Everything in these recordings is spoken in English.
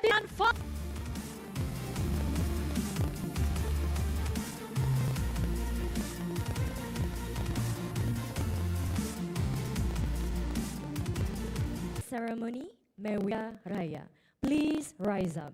Indonesian Fpu. Ceremony Mewia Raya. Please rise up.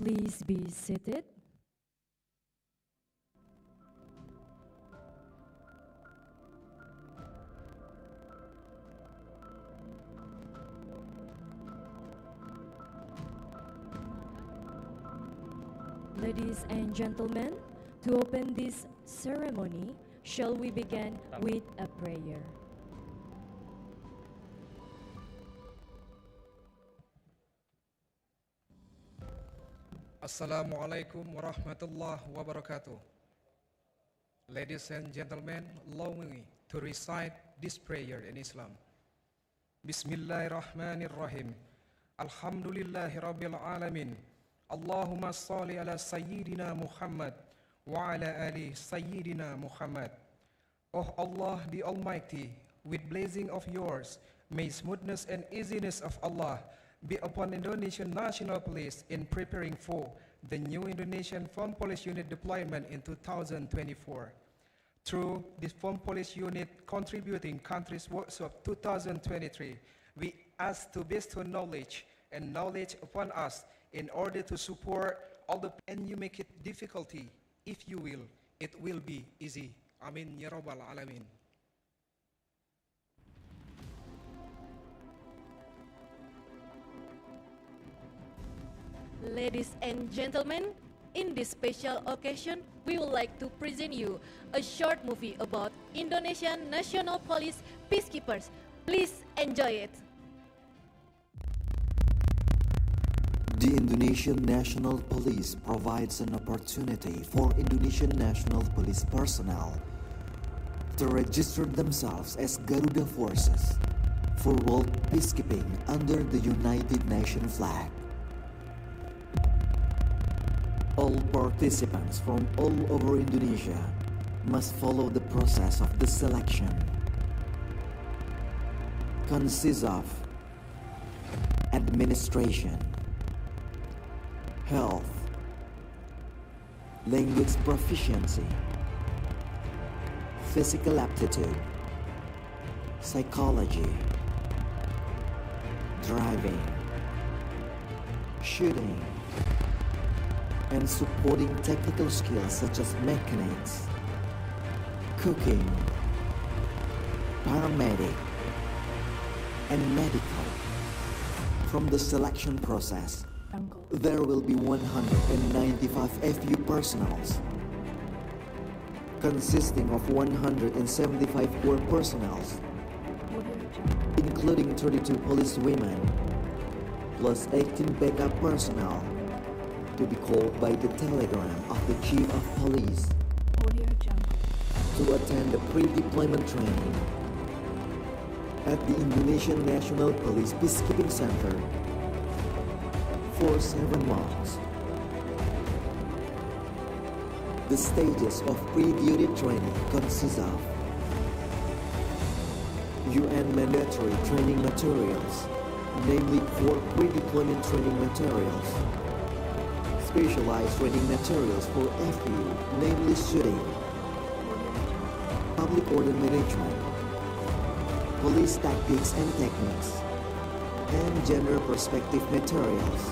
Please be seated. Ladies and gentlemen, to open this ceremony, shall we begin with a prayer? Assalamualaikum warahmatullahi wabarakatuh. Ladies and gentlemen, allow me to recite this prayer in Islam. Bismillahirrahmanirrahim. Alhamdulillahi rabbil alamin. Allahumma salli ala sayyidina Muhammad wa ala ali sayyidina Muhammad. Oh Allah the Almighty, with blessing of yours, may smoothness and easiness of Allah be upon Indonesian National Police in preparing for the new Indonesian Foreign Police Unit deployment in 2024. Through this Foreign Police Unit contributing country's workshop 2023, we ask to bestow knowledge and knowledge upon us in order to support all the, and you make it difficulty. If you will, it will be easy. Amin ya rabbal alamin. Ladies and gentlemen, in this special occasion, we would like to present you a short movie about Indonesian National Police peacekeepers. Please enjoy it. The Indonesian National Police provides an opportunity for Indonesian National Police personnel to register themselves as Garuda Forces for world peacekeeping under the United Nations flag. All participants from all over Indonesia must follow the process of the selection. Consists of administration, health, language proficiency, physical aptitude, psychology, driving, shooting, and supporting technical skills such as mechanics, cooking, paramedic, and medical. From the selection process, there will be 195 FU personnel consisting of 175 core personnel, including 32 police women, plus 18 backup personnel, to be called by the telegram of the Chief of Police to attend the pre-deployment training at the Indonesian National Police Peacekeeping Center for 7 months. The stages of pre-duty training consist of UN mandatory training materials, namely core pre-deployment training materials, specialized training materials for FU, namely shooting, public order management, police tactics and techniques, and gender perspective materials.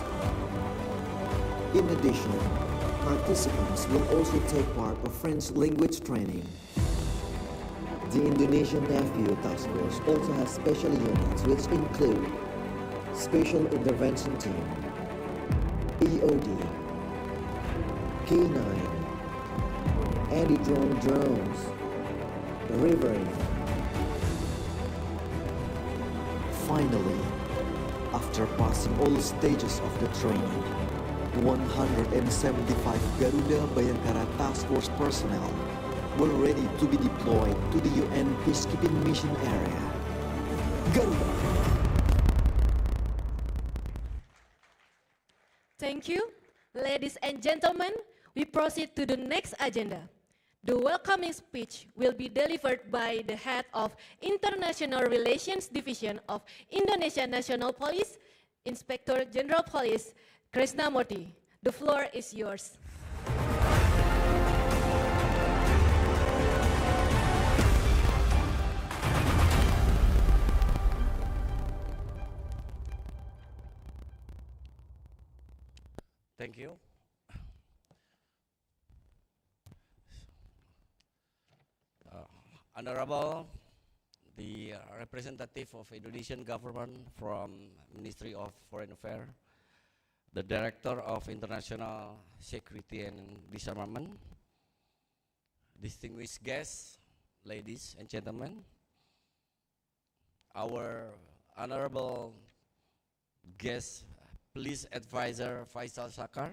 In addition, participants will also take part of French language training. The Indonesian Fpu Task Force also has special units which include Special Intervention Team, EOD, K9, anti-drone drones, Rivering. Finally, after passing all stages of the training, 175 Garuda Bayangkara Task Force personnel were ready to be deployed to the UN peacekeeping mission area. Garuda! Thank you. Ladies and gentlemen, we proceed to the next agenda. The welcoming speech will be delivered by the head of International Relations Division of Indonesian National Police, Inspector General Police Krishnamurti. The floor is yours. Thank you. Honorable, the representative of Indonesian government from Ministry of Foreign Affairs, the Director of International Security and Disarmament, distinguished guests, ladies and gentlemen, our honorable guest, Police Advisor Faisal Sakar,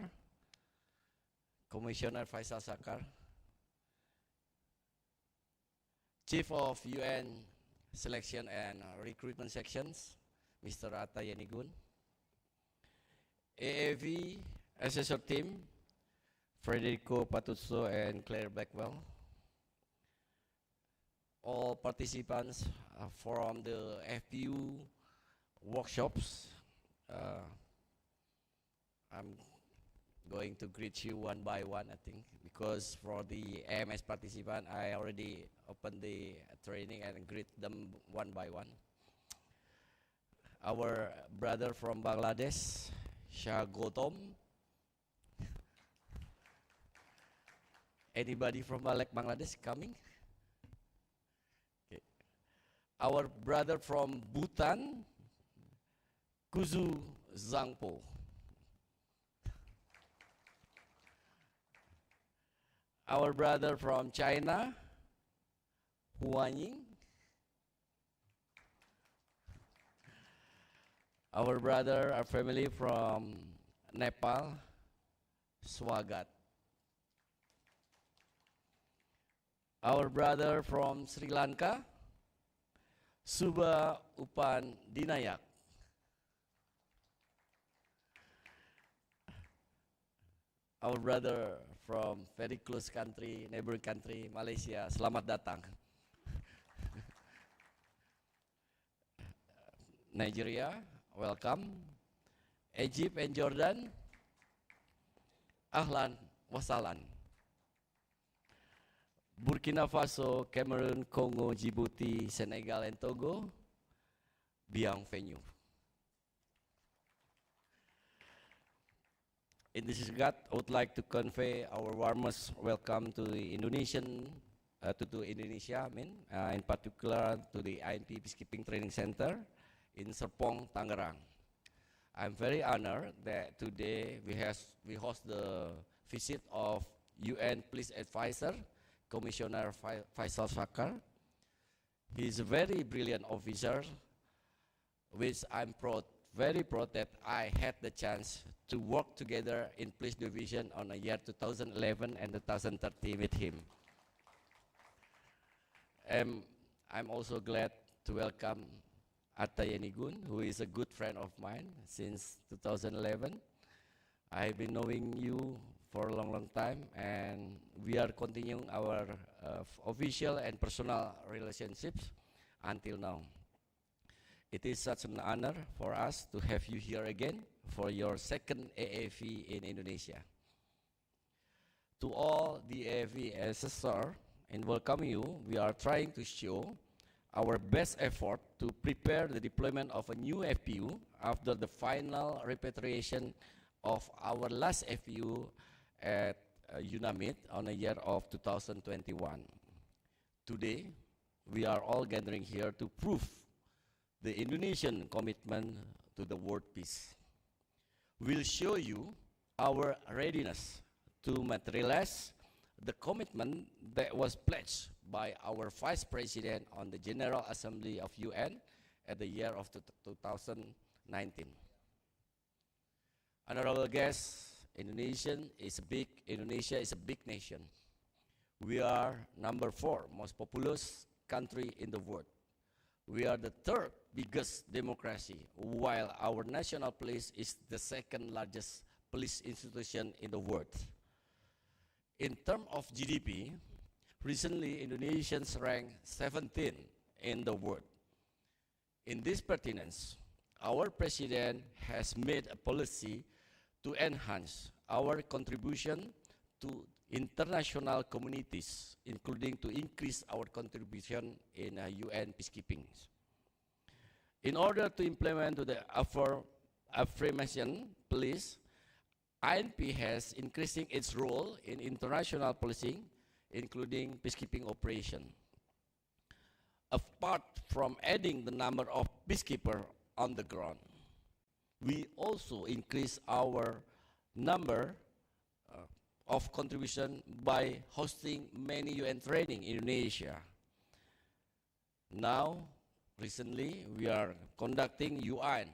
Commissioner Faisal Sakar, Chief of UN Selection and Recruitment Sections, Mr. Atta Yenigun, AAV Assessor Team, Federico Patuzzo and Claire Blackwell, all participants from the FPU workshops. I'm going to greet you one by one, I think, because for the AMS participant, I already opened the training and greet them one by one. Our brother from Bangladesh, Shah Gautam. Anybody from Bangladesh coming? Okay. Our brother from Bhutan, Kuzu Zangpo. Our brother from China, Huan Ying. Our brother, our family from Nepal, Swagat. Our brother from Sri Lanka, Suba Upan Dinayak. Our brother from very close country, neighboring country, Malaysia, selamat datang. Nigeria, welcome. Egypt and Jordan, ahlan wasalan. Burkina Faso, Cameroon, Congo, Djibouti, Senegal and Togo, bienvenue. In this regard, I would like to convey our warmest welcome to the Indonesian, to Indonesia, in particular to the INP Peacekeeping Training Center in Serpong, Tangerang. I'm very honored that today we host the visit of UN Police Advisor Commissioner Faisal Sakar. He is a very brilliant officer, which I'm very proud that I had the chance to work together in police division on the year 2011 and 2013 with him. I'm also glad to welcome Atta Yenigun, who is a good friend of mine since 2011. I've been knowing you for a long time, and we are continuing our official and personal relationships until now. It is such an honor for us to have you here again for your second AAV in Indonesia. To all the AAV assessors in welcoming you, we are trying to show our best effort to prepare the deployment of a new FPU after the final repatriation of our last FPU at UNAMID on the year of 2021. Today, we are all gathering here to prove the Indonesian commitment to the world peace. We'll show you our readiness to materialize the commitment that was pledged by our Vice President on the General Assembly of UN at the year of 2019. Honorable guests, Indonesia is a big nation. We are #4 most populous country in the world. We are the third biggest democracy, while our national police is the second largest police institution in the world. In terms of GDP, recently Indonesians ranked 17 in the world. In this pertinence, our president has made a policy to enhance our contribution to international communities, including to increase our contribution in UN peacekeeping. In order to implement the affirmation police, INP has increasing its role in international policing, including peacekeeping operation. Apart from adding the number of peacekeepers on the ground, we also increase our number of contribution by hosting many UN training in Indonesia. Now, recently, we are conducting United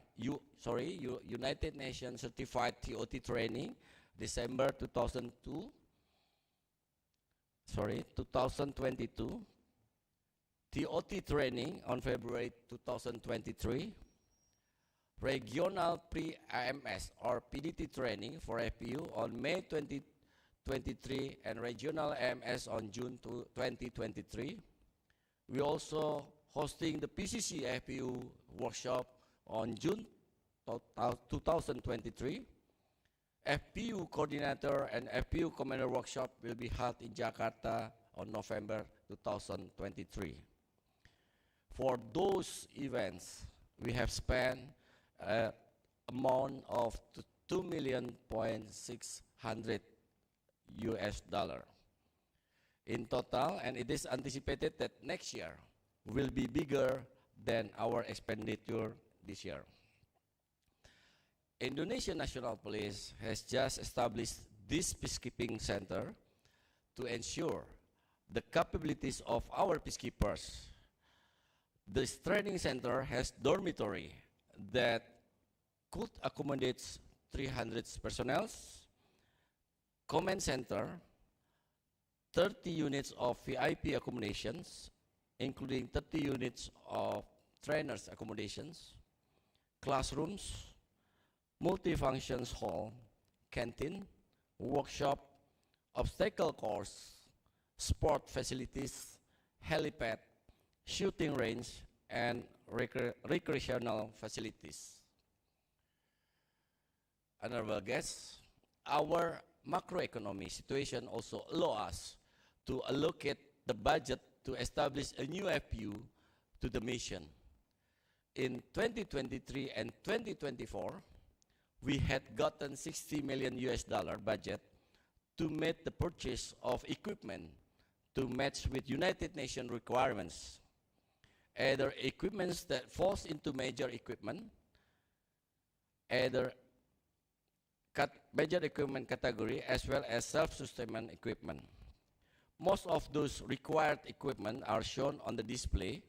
Nations Certified TOT training, December 2022, TOT training on February 2023, regional pre-AMS or PDT training for FPU on May 2023 and regional AMS on June 2023. We also hosting the PCC FPU workshop on June 2023. FPU coordinator and FPU commander workshop will be held in Jakarta on November 2023. For those events, we have spent an amount of $2,600,000 in total, and it is anticipated that next year will be bigger than our expenditure this year. Indonesian National Police has just established this peacekeeping center to ensure the capabilities of our peacekeepers. This training center has dormitory that could accommodate 300 personnel, command center, 30 units of VIP accommodations, including 30 units of trainers accommodations, classrooms, multi-functions hall, canteen, workshop, obstacle course, sport facilities, helipad, shooting range, and recreational facilities. Honorable guests, our macroeconomic situation also allows us to allocate the budget to establish a new FPU to the mission. In 2023 and 2024, we had gotten $60 million budget to meet the purchase of equipment to match with United Nations requirements, either equipments that falls into major equipment, either major equipment category, as well as self-sustainment equipment. Most of those required equipment are shown on the display,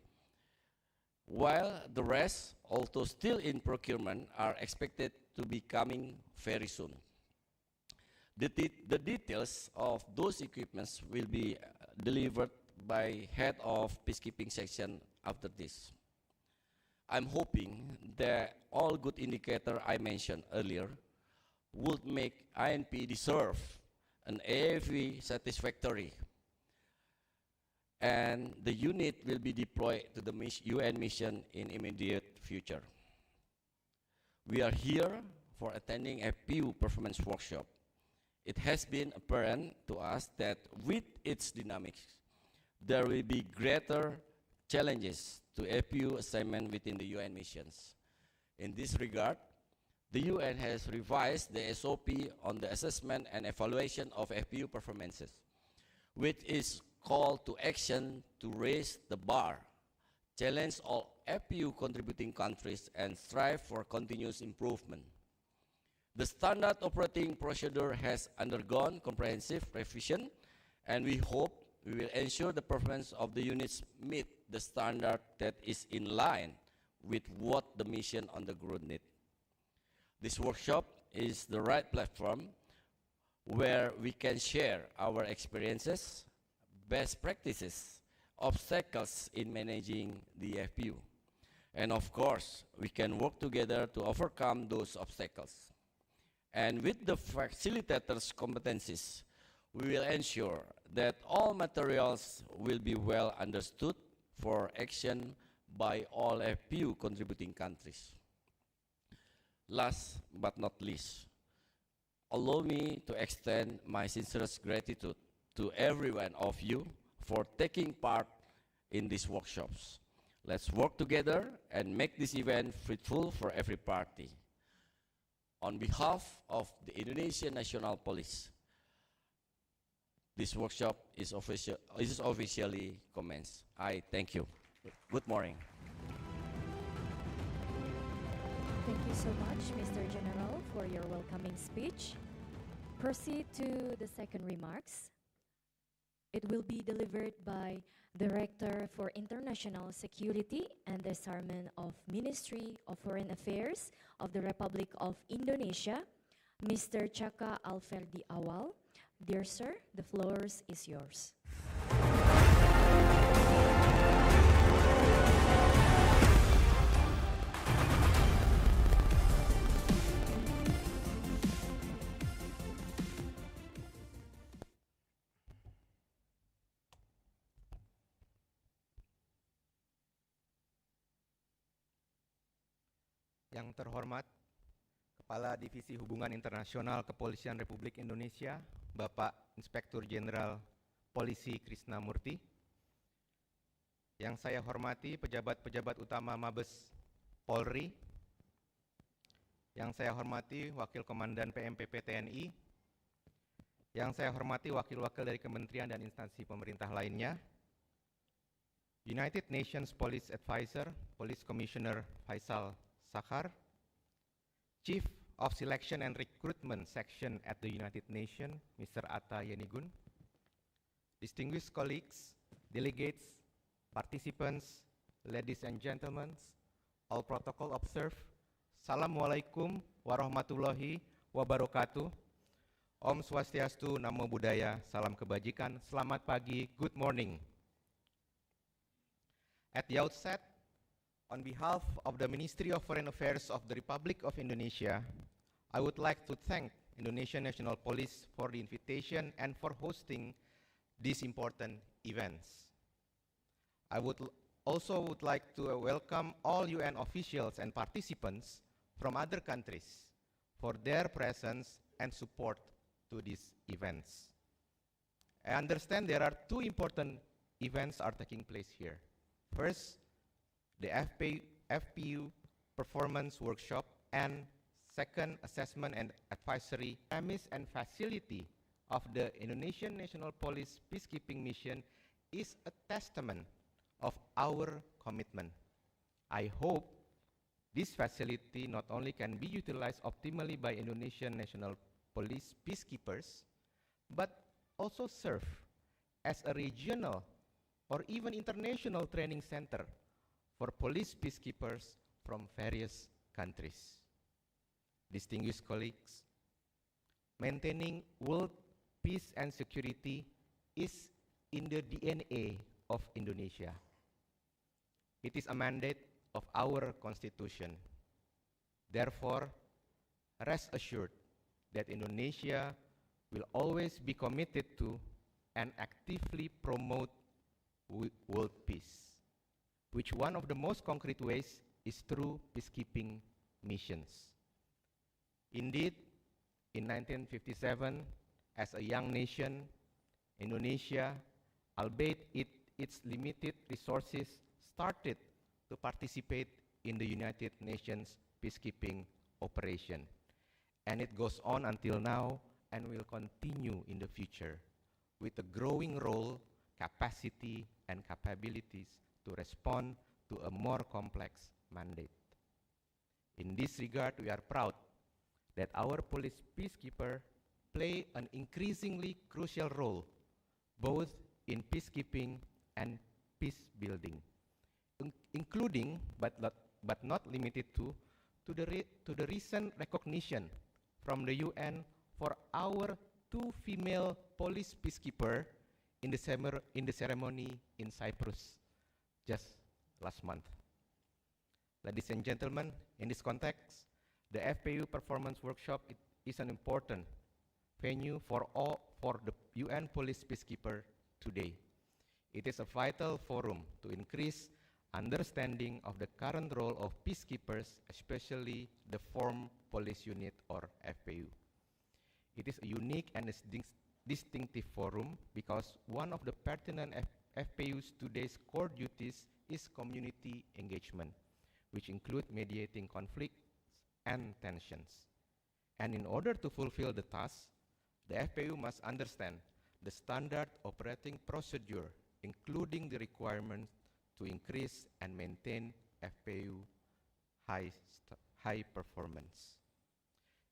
while the rest, although still in procurement, are expected to be coming very soon. The details of those equipments will be delivered by head of peacekeeping section after this. I'm hoping that all good indicators I mentioned earlier would make INP deserve an AFV satisfactory, and the unit will be deployed to the UN mission in immediate future. We are here for attending a FPU performance workshop. It has been apparent to us that with its dynamics, there will be greater challenges to FPU assignment within the UN missions. In this regard, the UN has revised the SOP on the assessment and evaluation of FPU performances, which is call to action to raise the bar, challenge all FPU contributing countries, and strive for continuous improvement. The standard operating procedure has undergone comprehensive revision, and we hope we will ensure the performance of the units meet the standard that is in line with what the mission on the ground need. This workshop is the right platform where we can share our experiences, best practices, obstacles in managing the FPU. And of course, we can work together to overcome those obstacles. And with the facilitators' competencies, we will ensure that all materials will be well understood for action by all FPU contributing countries. Last but not least, allow me to extend my sincerest gratitude to every one of you for taking part in these workshops. Let's work together and make this event fruitful for every party. On behalf of the Indonesian National Police, this workshop is officially commenced. I thank you. Good morning. Thank you so much, Mr. General, for your welcoming speech. Proceed to the second remarks. It will be delivered by Director for International Security and Disarmament of Ministry of Foreign Affairs of the Republic of Indonesia, Mr. Chaka Alferdi Awal. Dear sir, the floor is yours. Yang terhormat Kepala Divisi Hubungan Internasional Kepolisian Republik Indonesia, Bapak Inspektur Jenderal Polisi Krisnamurti. Yang saya hormati pejabat-pejabat utama Mabes Polri. Yang saya hormati Wakil Komandan PMPP TNI. Yang saya hormati wakil-wakil dari kementerian dan instansi pemerintah lainnya. United Nations Police Advisor, Police Commissioner Faisal Sakhar, Chief of Selection and Recruitment Section at the United Nations, Mr. Atta Yenigun, distinguished colleagues, delegates, participants, ladies and gentlemen, all protocol observed. Assalamualaikum warahmatullahi wabarakatuh. Om Swastiastu, Namo Buddhaya, salam kebajikan, selamat pagi, good morning. At the outset, on behalf of the Ministry of Foreign Affairs of the Republic of Indonesia, I would like to thank Indonesian National Police for the invitation and for hosting these important events. I would also like to welcome all UN officials and participants from other countries for their presence and support to these events. I understand there are two important events are taking place here. First, the FPU Performance Workshop, and second, Assessment and Advisory premise and facility of the Indonesian National Police Peacekeeping Mission is a testament of our commitment. I hope this facility not only can be utilized optimally by Indonesian National Police peacekeepers, but also serve as a regional or even international training center for police peacekeepers from various countries. Distinguished colleagues, maintaining world peace and security is in the DNA of Indonesia. It is a mandate of our constitution. Therefore, rest assured that Indonesia will always be committed to and actively promote world peace, which one of the most concrete ways is through peacekeeping missions. Indeed, in 1957, as a young nation, Indonesia, albeit its limited resources, started to participate in the United Nations peacekeeping operation. And it goes on until now and will continue in the future with a growing role, capacity, and capabilities to respond to a more complex mandate. In this regard, we are proud that our police peacekeepers play an increasingly crucial role both in peacekeeping and peace building, including but not limited to the recent recognition from the UN for our 2 female police peacekeepers in the ceremony in Cyprus just last month. Ladies and gentlemen, in this context, the FPU Performance Workshop is an important venue for the UN police peacekeeper today. It is a vital forum to increase understanding of the current role of peacekeepers, especially the formed police unit or FPU. It is a unique and distinctive forum because one of the pertinent FPU's today's core duties is community engagement, which include mediating conflicts and tensions. And in order to fulfill the task, the FPU must understand the standard operating procedure, including the requirements to increase and maintain FPU high performance.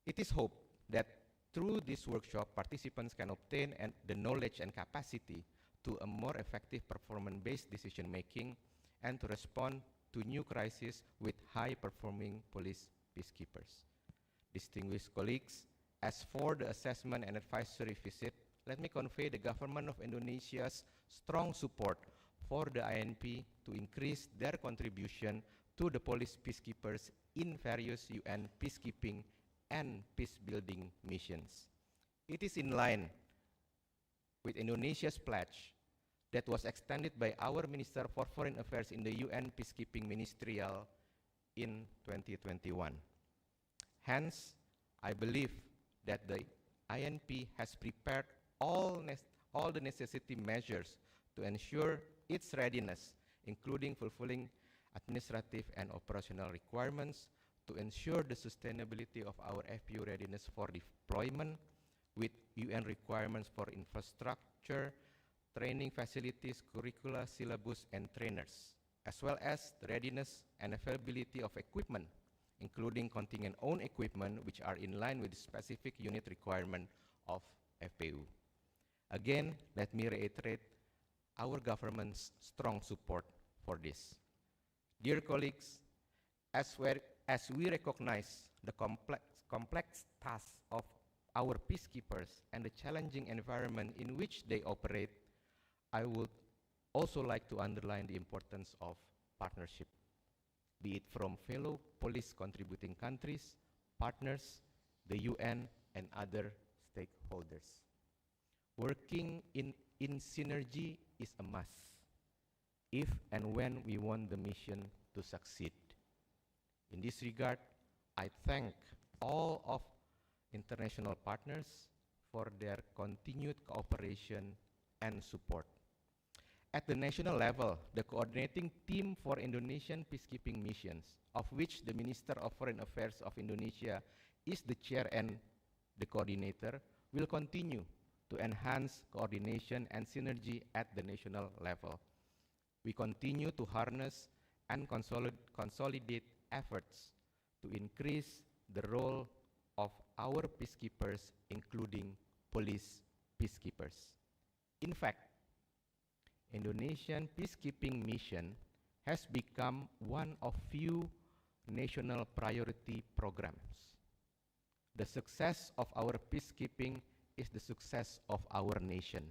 It is hoped that through this workshop, participants can obtain the knowledge and capacity to a more effective performance-based decision-making and to respond to new crises with high-performing police peacekeepers. Distinguished colleagues, as for the assessment and advisory visit, let me convey the government of Indonesia's strong support for the INP to increase their contribution to the police peacekeepers in various UN peacekeeping and peace-building missions. It is in line with Indonesia's pledge that was extended by our Minister for Foreign Affairs in the UN Peacekeeping Ministerial in 2021. Hence, I believe that the INP has prepared all the necessary measures to ensure its readiness, including fulfilling administrative and operational requirements to ensure the sustainability of our FPU readiness for deployment with UN requirements for infrastructure, training facilities, curricula, syllabus, and trainers, as well as the readiness and availability of equipment, including contingent-owned equipment, which are in line with the specific unit requirement of FPU. Again, let me reiterate our government's strong support for this. Dear colleagues, as we recognize the complex tasks of our peacekeepers and the challenging environment in which they operate, I would also like to underline the importance of partnership, be it from fellow police contributing countries, partners, the UN, and other stakeholders. Working in synergy is a must if and when we want the mission to succeed. In this regard, I thank all of international partners for their continued cooperation and support. At the national level, the coordinating team for Indonesian peacekeeping missions, of which the Minister of Foreign Affairs of Indonesia is the chair and the coordinator, will continue to enhance coordination and synergy at the national level. We continue to harness and consolidate efforts to increase the role of our peacekeepers, including police peacekeepers. In fact, Indonesian peacekeeping mission has become one of few national priority programs. The success of our peacekeeping is the success of our nation.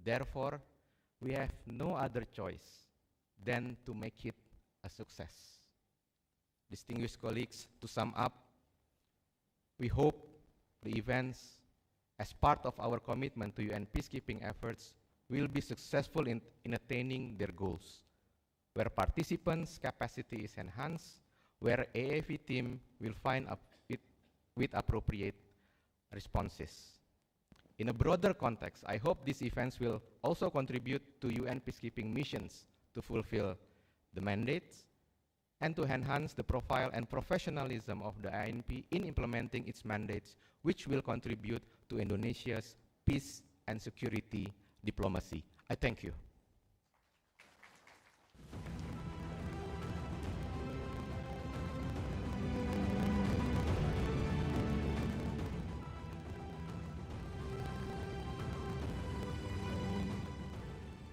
Therefore, we have no other choice than to make it a success. Distinguished colleagues, to sum up, we hope the events, as part of our commitment to UN peacekeeping efforts, will be successful in attaining their goals, where participants' capacity is enhanced, where AAV team will find up with appropriate responses. In a broader context, I hope these events will also contribute to UN peacekeeping missions to fulfill the mandates and to enhance the profile and professionalism of the INP in implementing its mandates, which will contribute to Indonesia's peace and security diplomacy. I thank you.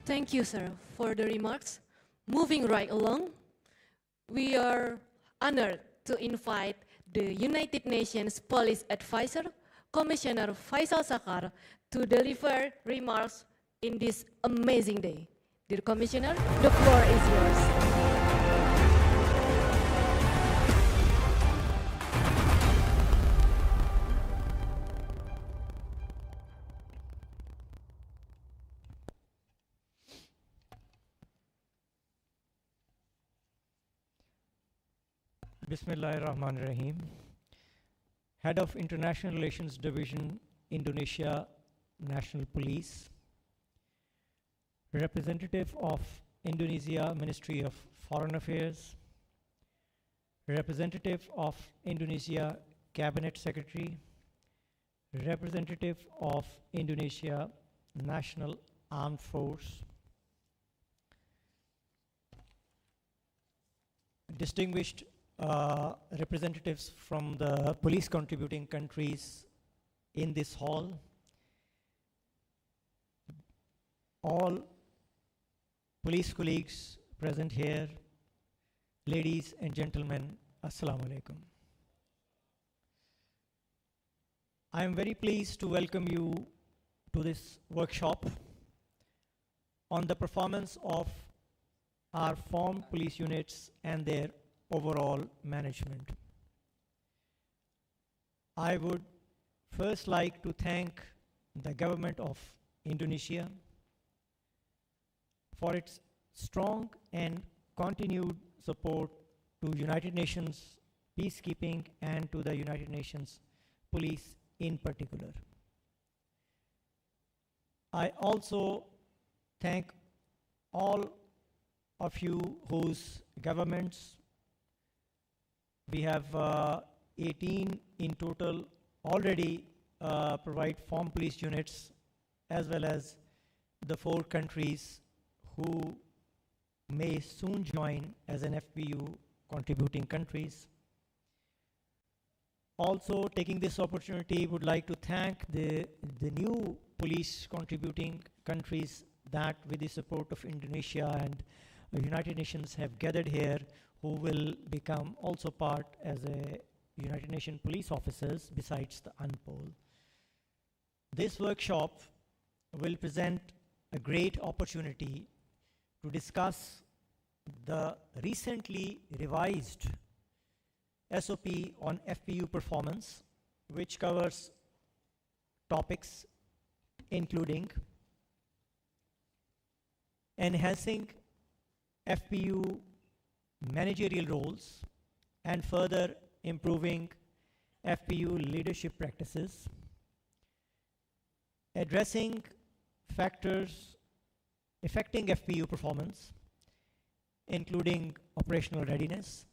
Thank you, sir, for the remarks. Moving right along, we are honored to invite the United Nations Police Advisor, Commissioner Faisal Sakar, to deliver remarks in this amazing day. Dear Commissioner, the floor is yours. Bismillahirrahmanirrahim. Head of International Relations Division, Indonesia National Police, representative of Indonesia Ministry of Foreign Affairs, representative of Indonesia Cabinet Secretary, representative of Indonesia National Armed Force, distinguished representatives from the police contributing countries in this hall, all police colleagues present here, ladies and gentlemen, Assalamu alaikum. I am very pleased to welcome you to this workshop on the performance of our formed police units and their overall management. I would first like to thank the government of Indonesia for its strong and continued support to United Nations peacekeeping and to the United Nations police in particular. I also thank all of you whose governments, we have 18 in total, already provide formed police units, as well as the 4 countries who may soon join as an FPU contributing countries. Also, taking this opportunity, would like to thank the new police contributing countries that, with the support of Indonesia and the United Nations, have gathered here, who will become also part as a United Nations police officers besides the UNPOL. This workshop will present a great opportunity to discuss the recently revised SOP on FPU performance, which covers topics including enhancing FPU managerial roles and further improving FPU leadership practices, addressing factors affecting FPU performance, including operational readiness,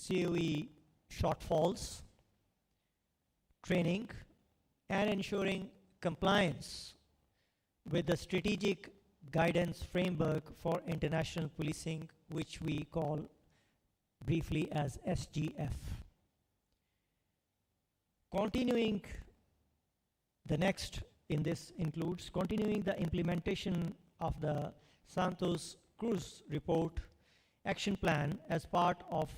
COE shortfalls, training, and ensuring compliance with the strategic guidance framework for international policing, which we call briefly as SGF. Continuing, the next in this includes continuing the implementation of the Santos Cruz Report Action Plan as part of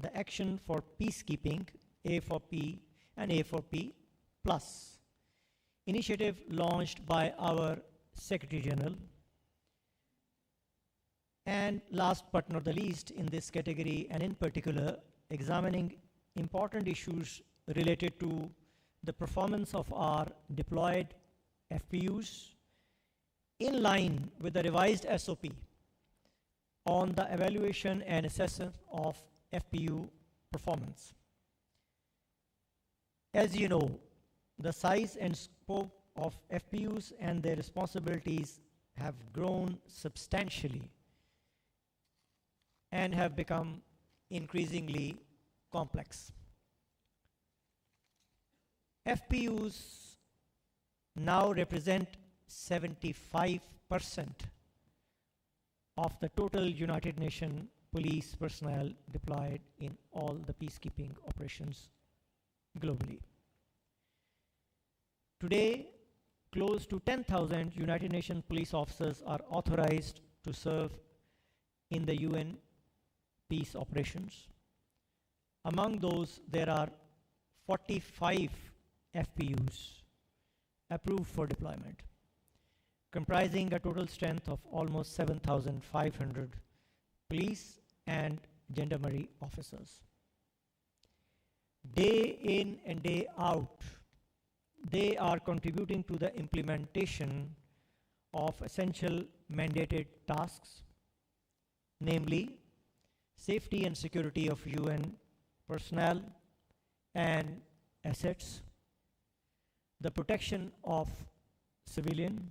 the Action for Peacekeeping, A4P and A4P Plus initiative launched by our Secretary General. And last but not the least in this category, and in particular, examining important issues related to the performance of our deployed FPUs in line with the revised SOP on the evaluation and assessment of FPU performance. As you know, the size and scope of FPUs and their responsibilities have grown substantially and have become increasingly complex. FPUs now represent 75% of the total United Nations police personnel deployed in all the peacekeeping operations globally. Today, close to 10,000 United Nations police officers are authorized to serve in the UN peace operations. Among those, there are 45 FPUs approved for deployment, comprising a total strength of almost 7,500 police and gendarmerie officers. Day in and day out, they are contributing to the implementation of essential mandated tasks, namely safety and security of UN personnel and assets, the protection of civilian,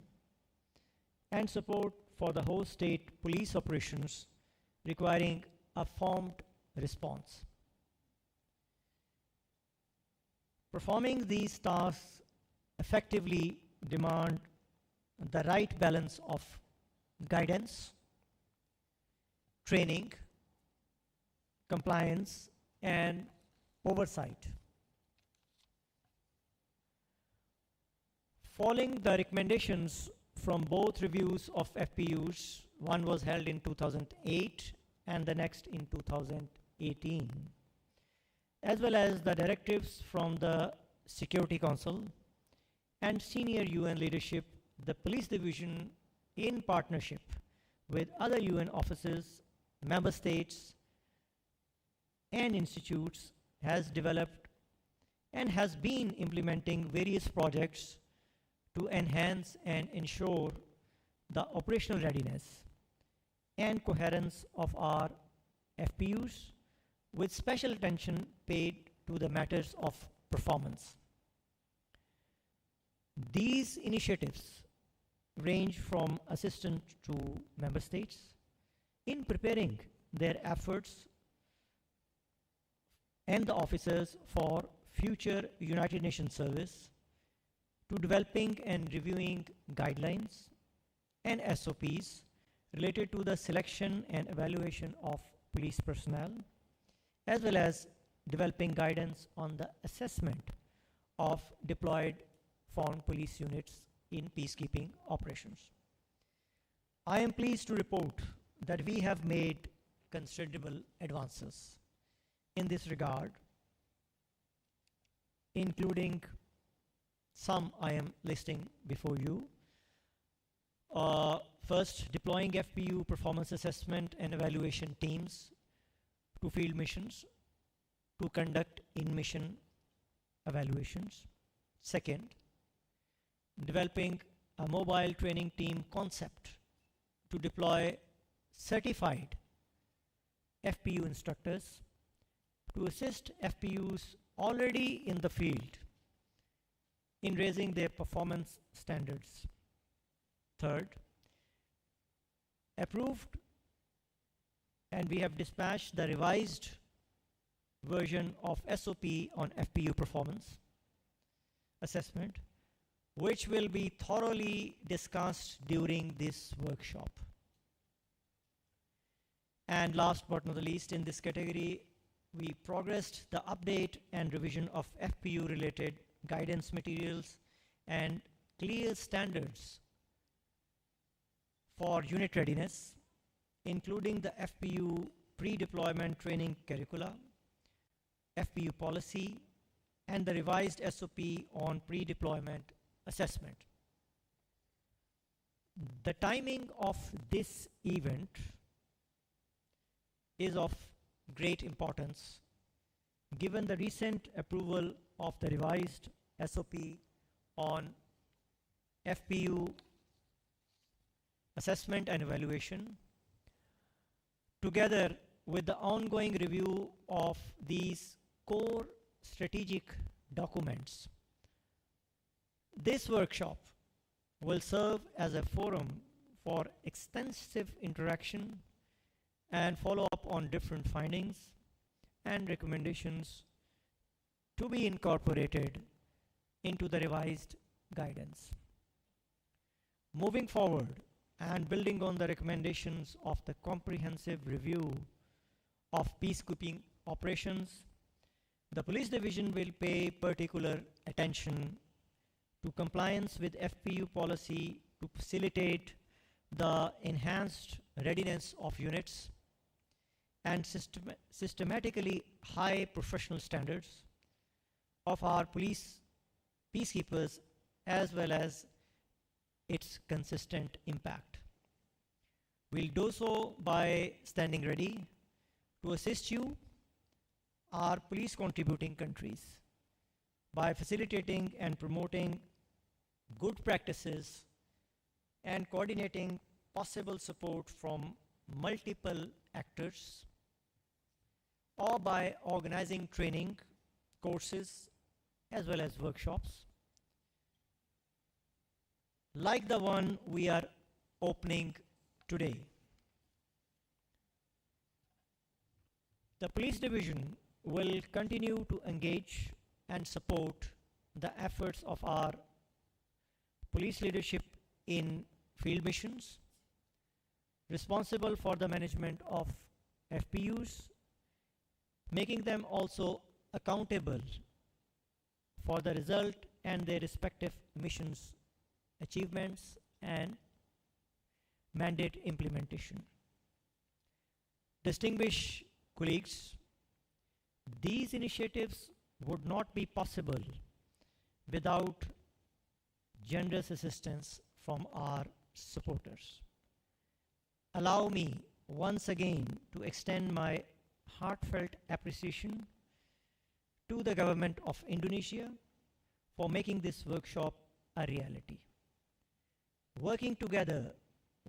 and support for the host state police operations requiring a formed response. Performing these tasks effectively demand the right balance of guidance, training, compliance, and oversight. Following the recommendations from both reviews of FPUs, one was held in 2008 and the next in 2018, as well as the directives from the Security Council and senior UN leadership, the police division, in partnership with other UN offices, member states, and institutes, has developed and has been implementing various projects to enhance and ensure the operational readiness and coherence of our FPUs, with special attention paid to the matters of performance. These initiatives range from assistance to member states in preparing their efforts and the officers for future United Nations service, to developing and reviewing guidelines and SOPs related to the selection and evaluation of police personnel, as well as developing guidance on the assessment of deployed foreign police units in peacekeeping operations. I am pleased to report that we have made considerable advances in this regard, including some I am listing before you. First, deploying FPU performance assessment and evaluation teams to field missions to conduct in-mission evaluations. Second, developing a mobile training team concept to deploy certified FPU instructors to assist FPUs already in the field in raising their performance standards. Third, approved and we have dispatched the revised version of SOP on FPU performance assessment, which will be thoroughly discussed during this workshop. And last but not the least in this category, we progressed the update and revision of FPU related guidance materials and clear standards for unit readiness, including the FPU pre-deployment training curricula, FPU policy, and the revised SOP on pre-deployment assessment. The timing of this event is of great importance given the recent approval of the revised SOP on FPU assessment and evaluation, together with the ongoing review of these core strategic documents. This workshop will serve as a forum for extensive interaction and follow-up on different findings and recommendations to be incorporated into the revised guidance. Moving forward and building on the recommendations of the comprehensive review of peacekeeping operations, the police division will pay particular attention to compliance with FPU policy to facilitate the enhanced readiness of units and systematically high professional standards of our police peacekeepers, as well as its consistent impact. We'll do so by standing ready to assist you, our police contributing countries, by facilitating and promoting good practices and coordinating possible support from multiple actors, or by organizing training, courses, as well as workshops, like the one we are opening today. The police division will continue to engage and support the efforts of our police leadership in field missions, responsible for the management of FPUs, making them also accountable for the result and their respective missions, achievements, and mandate implementation. Distinguished colleagues, these initiatives would not be possible without generous assistance from our supporters. Allow me once again to extend my heartfelt appreciation to the government of Indonesia for making this workshop a reality. Working together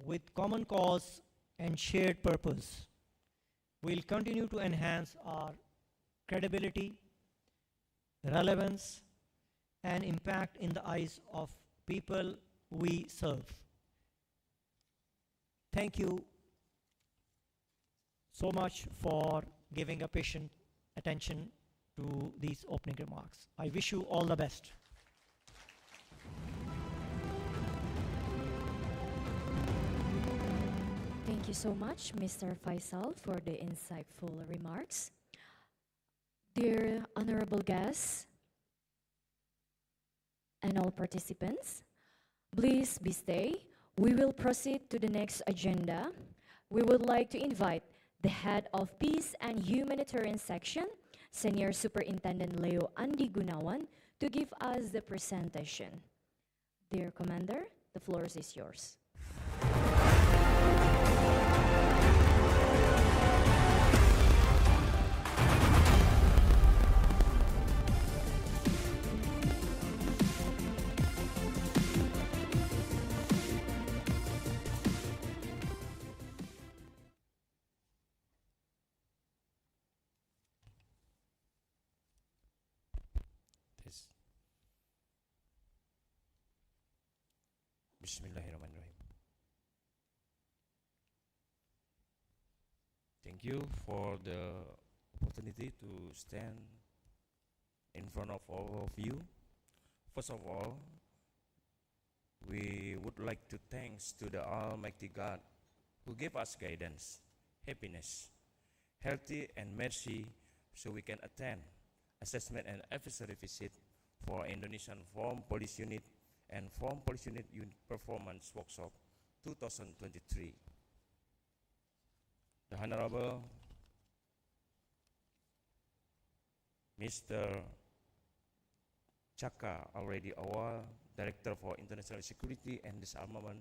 with common cause and shared purpose, we'll continue to enhance our credibility, relevance, and impact in the eyes of people we serve. Thank you so much for giving a patient attention to these opening remarks. I wish you all the best. Thank you so much, Mr. Faisal, for the insightful remarks. Dear honorable guests and all participants, please be stay. We will proceed to the next agenda. We would like to invite the head of Peace and Humanitarian Section, Senior Superintendent Leo Andi Gunawan, to give us the presentation. Dear Commander, the floor is yours. Bismillahirrahmanirrahim. Thank you for the opportunity to stand in front of all of you. First of all, we would like to thanks to the Almighty God who gave us guidance, happiness, healthy and mercy so we can attend assessment and advisory visit for Indonesian Form Police Unit and Form Police Unit Performance Workshop 2023. The Honorable Mr. Chaka already our Director for International Security and Disarmament,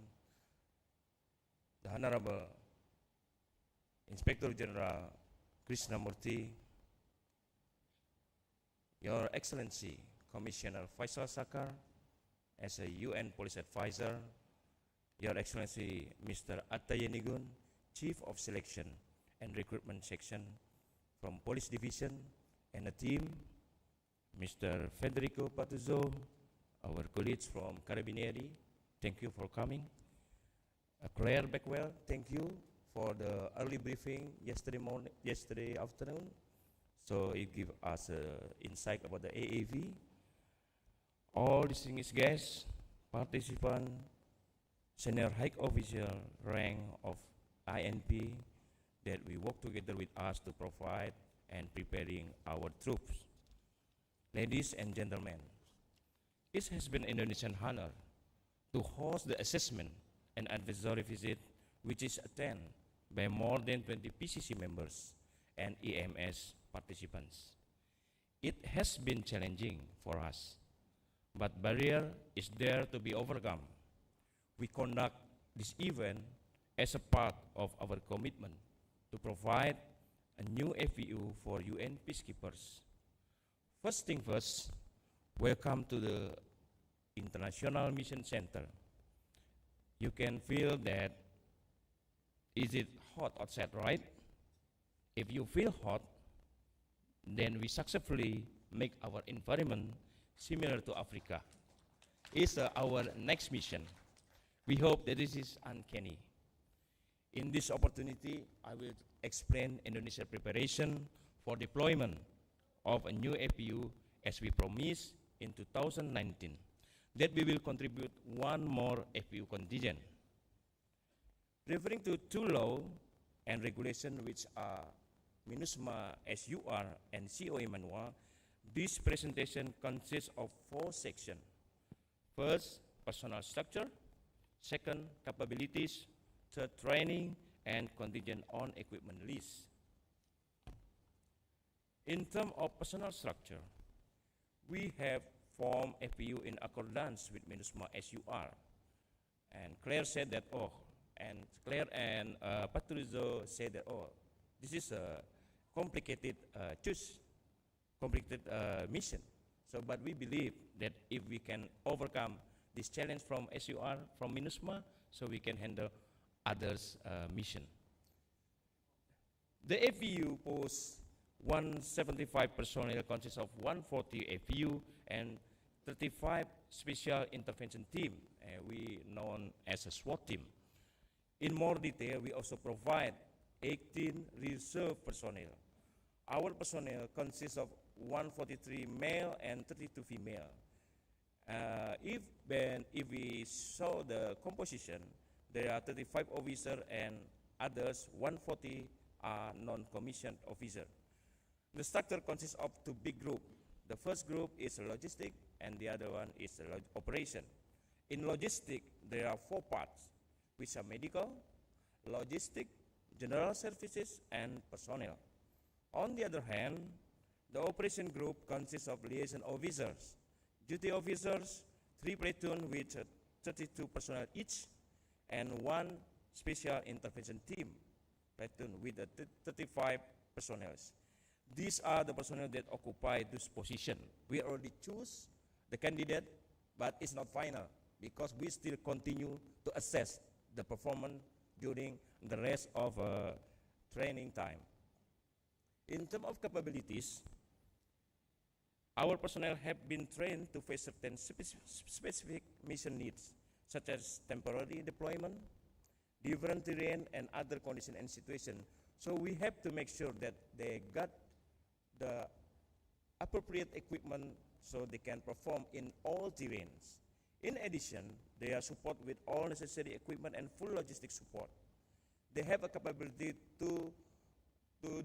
the Honorable Inspector General Krishnamurti, Your Excellency Commissioner Faisal Sakar, as a UN Police Advisor, Your Excellency Mr. Attayenigun, Chief of Selection and Recruitment Section from Police Division, and a team, Mr. Federico Patuzzo, our colleagues from Carabinieri, thank you for coming. Claire Beckwell, thank you for the early briefing yesterday afternoon. So it gives us insight about the AAV. All distinguished guests, participants, senior high official rank of INP that we work together with us to provide and preparing our troops. Ladies and gentlemen, it has been an Indonesian honor to host the assessment and advisory visit, which is attended by more than 20 PCC members and EMS participants. It has been challenging for us, but barrier is there to be overcome. We conduct this event as a part of our commitment to provide a new FPU for UN peacekeepers. First thing first, welcome to the International Mission Center. You can feel that, is it hot outside, right? If you feel hot, then we successfully make our environment similar to Africa. It's our next mission. We hope that this is uncanny. In this opportunity, I will explain Indonesia's preparation for deployment of a new FPU as we promised in 2019, that we will contribute one more FPU contingent. Referring to two laws and regulations which are MINUSMA SUR and COA manual, this presentation consists of 4 sections. First, personnel structure. Second, capabilities. Third, training and contingent on equipment list. In terms of personnel structure, we have formed FPU in accordance with MINUSMA SUR. And Claire said that, and Claire and Patrizio said that, this is a complicated mission. So, but we believe that if we can overcome this challenge from SUR, from MINUSMA, so we can handle others' mission. The FPU posts 175 personnel, consists of 140 FPU and 35 special intervention team, we known as a SWAT team. In more detail, we also provide 18 reserve personnel. Our personnel consists of 143 male and 32 female. If we saw the composition, there are 35 officers and others 140 are non-commissioned officers. The structure consists of 2 big groups. The first group is logistic and the other one is operation. In logistic, there are 4 parts, which are medical, logistic, general services, and personnel. On the other hand, the operation group consists of liaison officers, duty officers, 3 platoons with 32 personnel each, and 1 special intervention team platoon with 35 personnel. These are the personnel that occupy this position. We already choose the candidate, but it's not final because we still continue to assess the performance during the rest of training time. In terms of capabilities, our personnel have been trained to face certain specific mission needs, such as temporary deployment, different terrain, and other conditions and situations. So we have to make sure that they got the appropriate equipment so they can perform in all terrains. In addition, they are supported with all necessary equipment and full logistic support. They have a capability to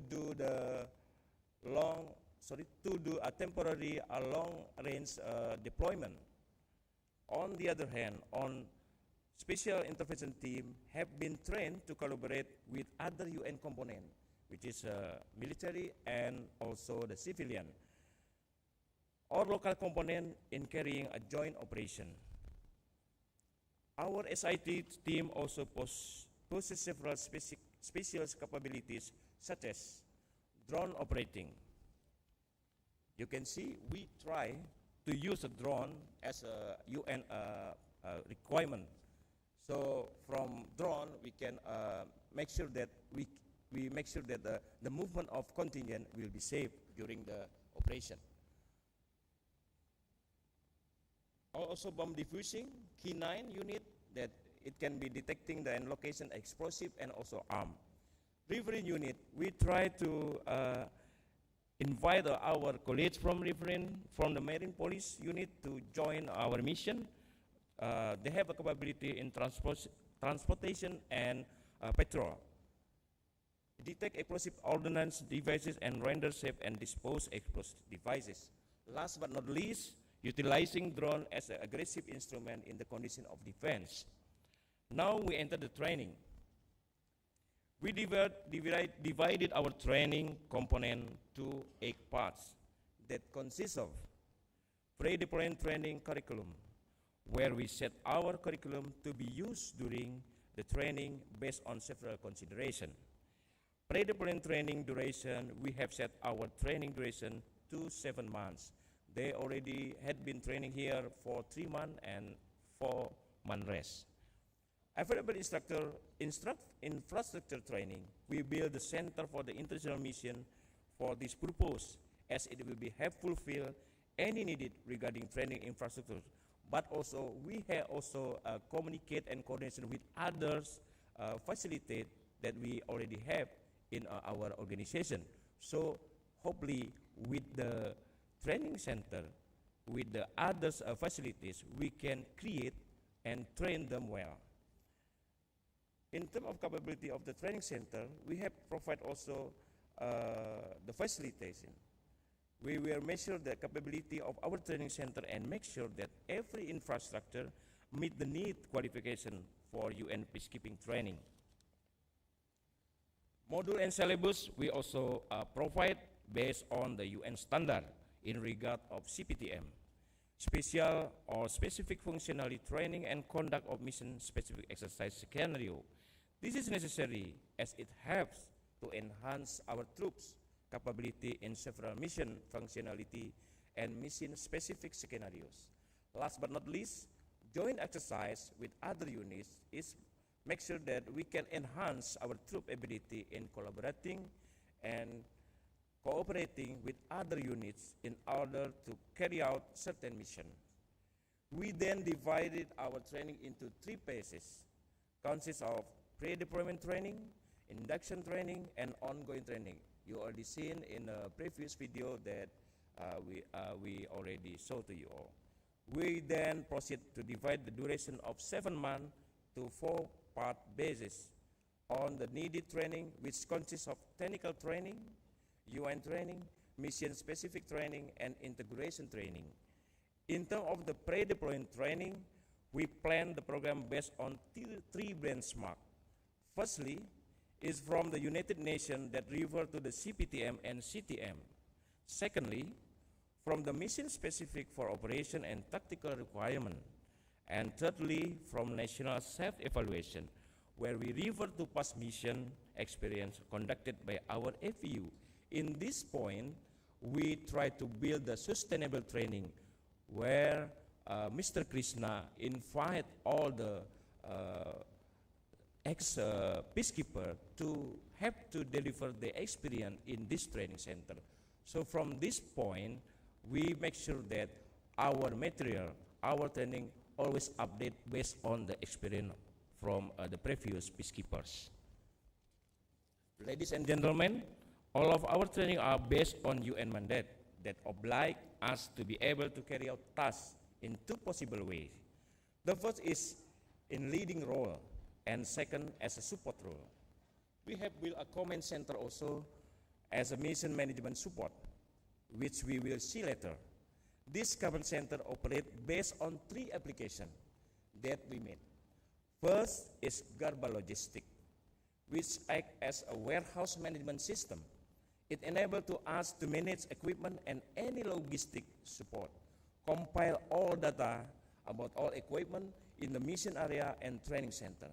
do a temporary, long-range deployment. On the other hand, on Special intervention team have been trained to collaborate with other UN component, which is military and also the civilian, or local component in carrying a joint operation. Our SIT team also possesses several special capabilities, such as drone operating. You can see we try to use a drone as a UN requirement. So from drone, we can make sure that we make sure that the movement of contingent will be safe during the operation. Also bomb diffusing, K9 unit that it can be detecting the location explosive and also armed. Riverine unit, we try to invite our colleagues from Riverine, from the Marine Police unit to join our mission. They have a capability in transportation and patrol. Detect explosive ordnance devices and render safe and dispose explosive devices. Last but not least, utilizing drone as an aggressive instrument in the condition of defense. Now we enter the training. We divided our training component to 8 parts that consist of pre-deployment training curriculum, where we set our curriculum to be used during the training based on several considerations. Pre-deployment training duration, we have set our training duration to 7 months. They already had been training here for 3 months and 4 months rest. Available infrastructure training, we build the Center for the International Mission for this purpose, as it will be helpful fulfill any needed regarding training infrastructure. But also, we have also communicate and coordination with others facilitate that we already have in our organization. So hopefully with the training center, with the others facilities, we can create and train them well. In terms of capability of the training center, we have provide also the facilitation. We will measure the capability of our training center and make sure that every infrastructure meet the need qualification for UN peacekeeping training. Module and syllabus we also provide based on the UN standard in regard of CPTM, special or specific functionality training and conduct of mission-specific exercise scenario. This is necessary as it helps to enhance our troops' capability in several mission functionality and mission-specific scenarios. Last but not least, joint exercise with other units is make sure that we can enhance our troop ability in collaborating and cooperating with other units in order to carry out certain mission. We then divided our training into 3 phases, consists of pre-deployment training, induction training, and ongoing training. You already seen in a previous video that we already showed to you all. We then proceed to divide the duration of 7 months to 4-part basis on the needed training, which consists of technical training, UN training, mission-specific training, and integration training. In terms of the pre-deployment training, we plan the program based on 3 benchmarks. Firstly, is from the United Nations that refer to the CPTM and CTM. Secondly, from the mission-specific for operation and tactical requirement. And thirdly, from national self-evaluation, where we refer to past mission experience conducted by our FPU. In this point, we try to build a sustainable training where Mr. Krishna invite all the ex-peacekeeper to have to deliver the experience in this training center. So from this point, we make sure that our material, our training always update based on the experience from the previous peacekeepers. Ladies and gentlemen, all of our training are based on UN mandate that oblige us to be able to carry out tasks in 2 possible ways. The first is in leading role, and second as a support role. We have built a command center also as a mission management support, which we will see later. This command center operates based on 3 applications that we made. First is Garba Logistic, which acts as a warehouse management system. It enables to us to manage equipment and any logistic support, compile all data about all equipment in the mission area and training center.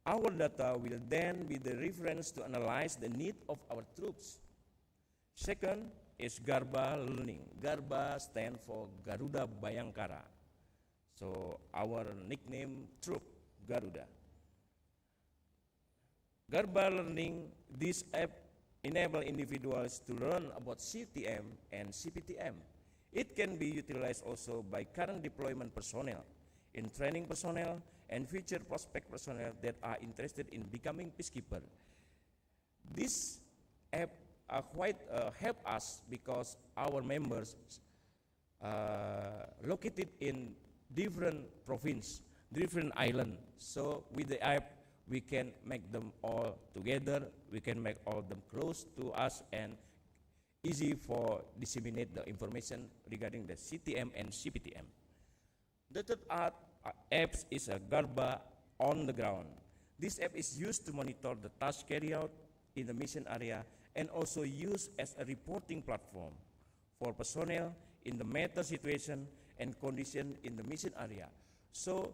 Our data will then be the reference to analyze the need of our troops. Second is Garba Learning. Garba stands for Garuda Bayangkara. So our nickname troop, Garuda. Garba Learning, this app enables individuals to learn about CTM and CPTM. It can be utilized also by current deployment personnel, in training personnel, and future prospect personnel that are interested in becoming peacekeeper. This app quite help us because our members located in different province, different island. So with the app, we can make them all together. We can make all of them close to us and easy for disseminate the information regarding the CTM and CPTM. The third app is a Garba on the ground. This app is used to monitor the task carried out in the mission area and also used as a reporting platform for personnel in the matter situation and condition in the mission area. So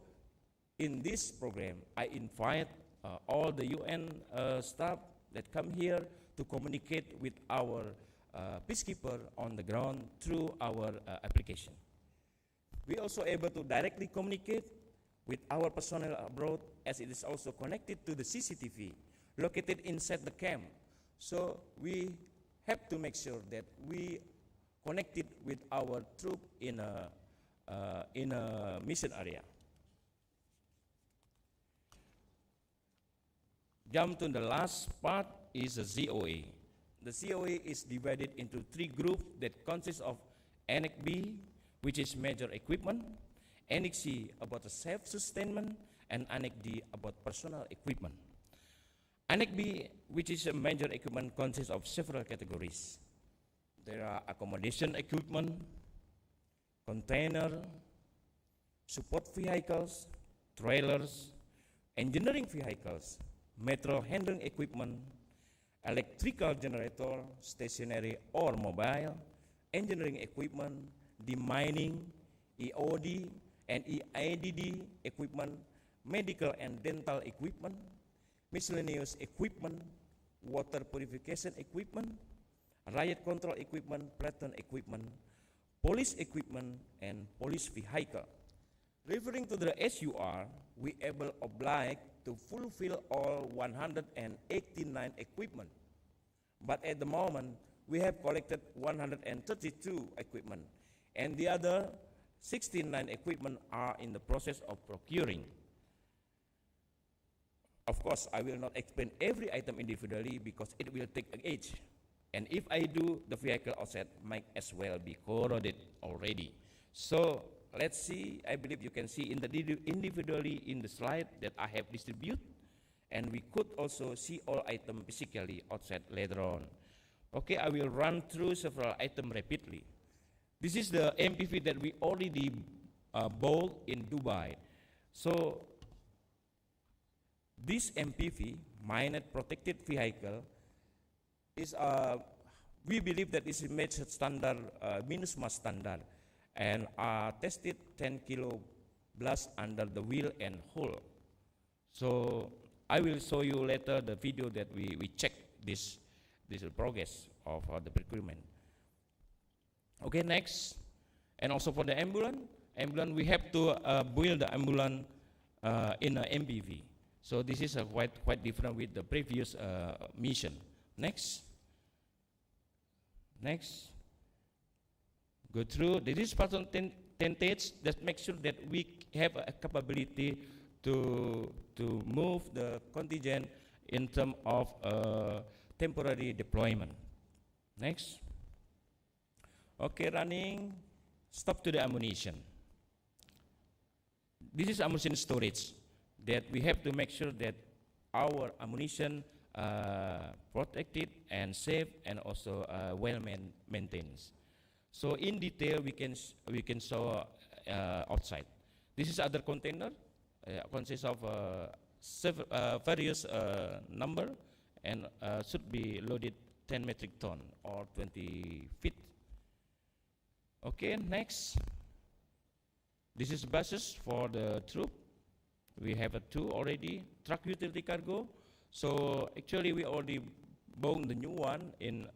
in this program, I invite all the UN staff that come here to communicate with our peacekeeper on the ground through our application. We also able to directly communicate with our personnel abroad as it is also connected to the CCTV located inside the camp. So we have to make sure that we connected with our troop in a mission area. Jump to the last part is the ZOA. The ZOA is divided into 3 groups that consist of Annex B, which is major equipment, Annex C about the self-sustainment, and Annex D about personal equipment. Annex B, which is a major equipment, consists of several categories. There are accommodation equipment, container, support vehicles, trailers, engineering vehicles, material handling equipment, electrical generator, stationary or mobile, engineering equipment, demining, EOD and EIDD equipment, medical and dental equipment, miscellaneous equipment, water purification equipment, riot control equipment, platoon equipment, police equipment, and police vehicle. Referring to the SUR, we able obliged to fulfill all 189 equipment. But at the moment, we have collected 132 equipment, and the other 69 equipment are in the process of procuring. Of course, I will not explain every item individually because it will take an age. And if I do, the vehicle outside might as well be corroded already. So let's see, I believe you can see in the individually in the slide that I have distributed, and we could also see all items physically outside later on. Okay, I will run through several items rapidly. This is the MPV that we already bought in Dubai. So this MPV, Minor Protected Vehicle, is we believe that is match standard, MINUSMA standard, and are tested 10 kilo blast under the wheel and hull. So I will show you later the video that we check this progress of the procurement. Okay, next, and also for the ambulance we have to build the ambulance in an MPV. So this is quite different with the previous mission. Next. Go through. This is part of tentage that makes sure that we have a capability to move the contingent in terms of temporary deployment. Next. Okay, running. Stop to the ammunition. This is ammunition storage that we have to make sure that our ammunition protected and safe and also well maintained. So in detail we can show outside. This is other container consists of various number and should be loaded 10 metric ton or 20 feet. Okay, next. This is buses for the troop. We have two already, truck utility cargo. So actually we already bought the new one in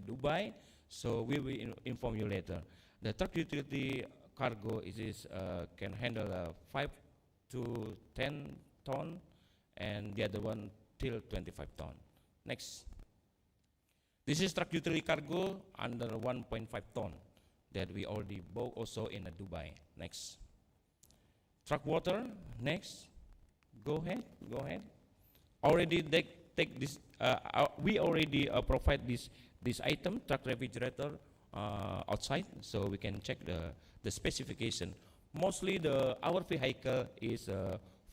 Dubai. So we will inform you later. The truck utility cargo can handle 5 to 10 ton, and the other one till 25 ton. Next. This is truck utility cargo under 1.5 ton that we already bought also in Dubai. Next. Truck water. Next. Go ahead. Already they take this. We already provide this item, truck refrigerator, outside, so we can check the specification. Mostly our vehicle is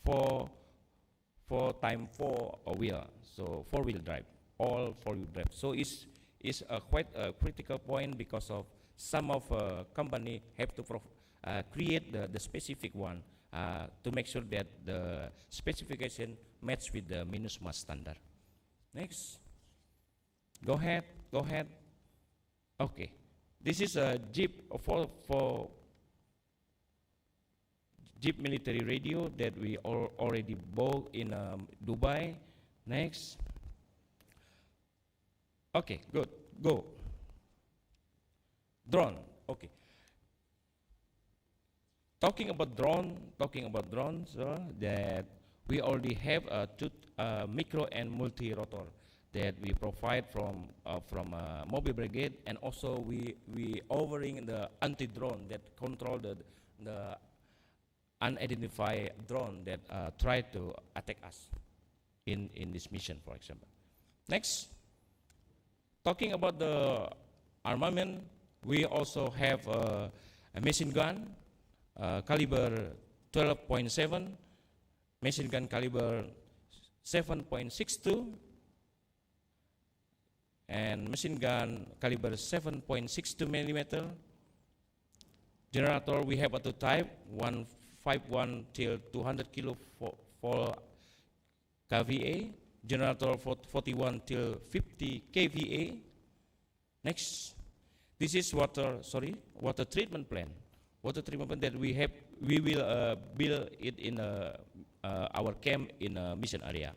4x4 wheel, so 4-wheel drive, all 4-wheel drive. So it's quite a critical point because of some of company have to create the specific one to make sure that the specification match with the MINUSMA standard. Next. Go ahead. Okay. This is a Jeep for Jeep military radio that we already bought in Dubai. Next. Okay, good. Go. Drone. Okay. Talking about drones, that we already have two micro and multi-rotor that we provide from mobile brigade, and also we offering the anti-drone that control the unidentified drone that try to attack us in this mission, for example. Next, talking about the armament, we also have a machine gun caliber 12.7, machine gun caliber 7.62, and machine gun caliber 7.62 millimeter. Generator we have two type, 151 till 200 kilo for kVA, generator for 41 till 50 kVA. Next, this is water treatment plant. Water treatment plant that we will build it in our camp in a mission area.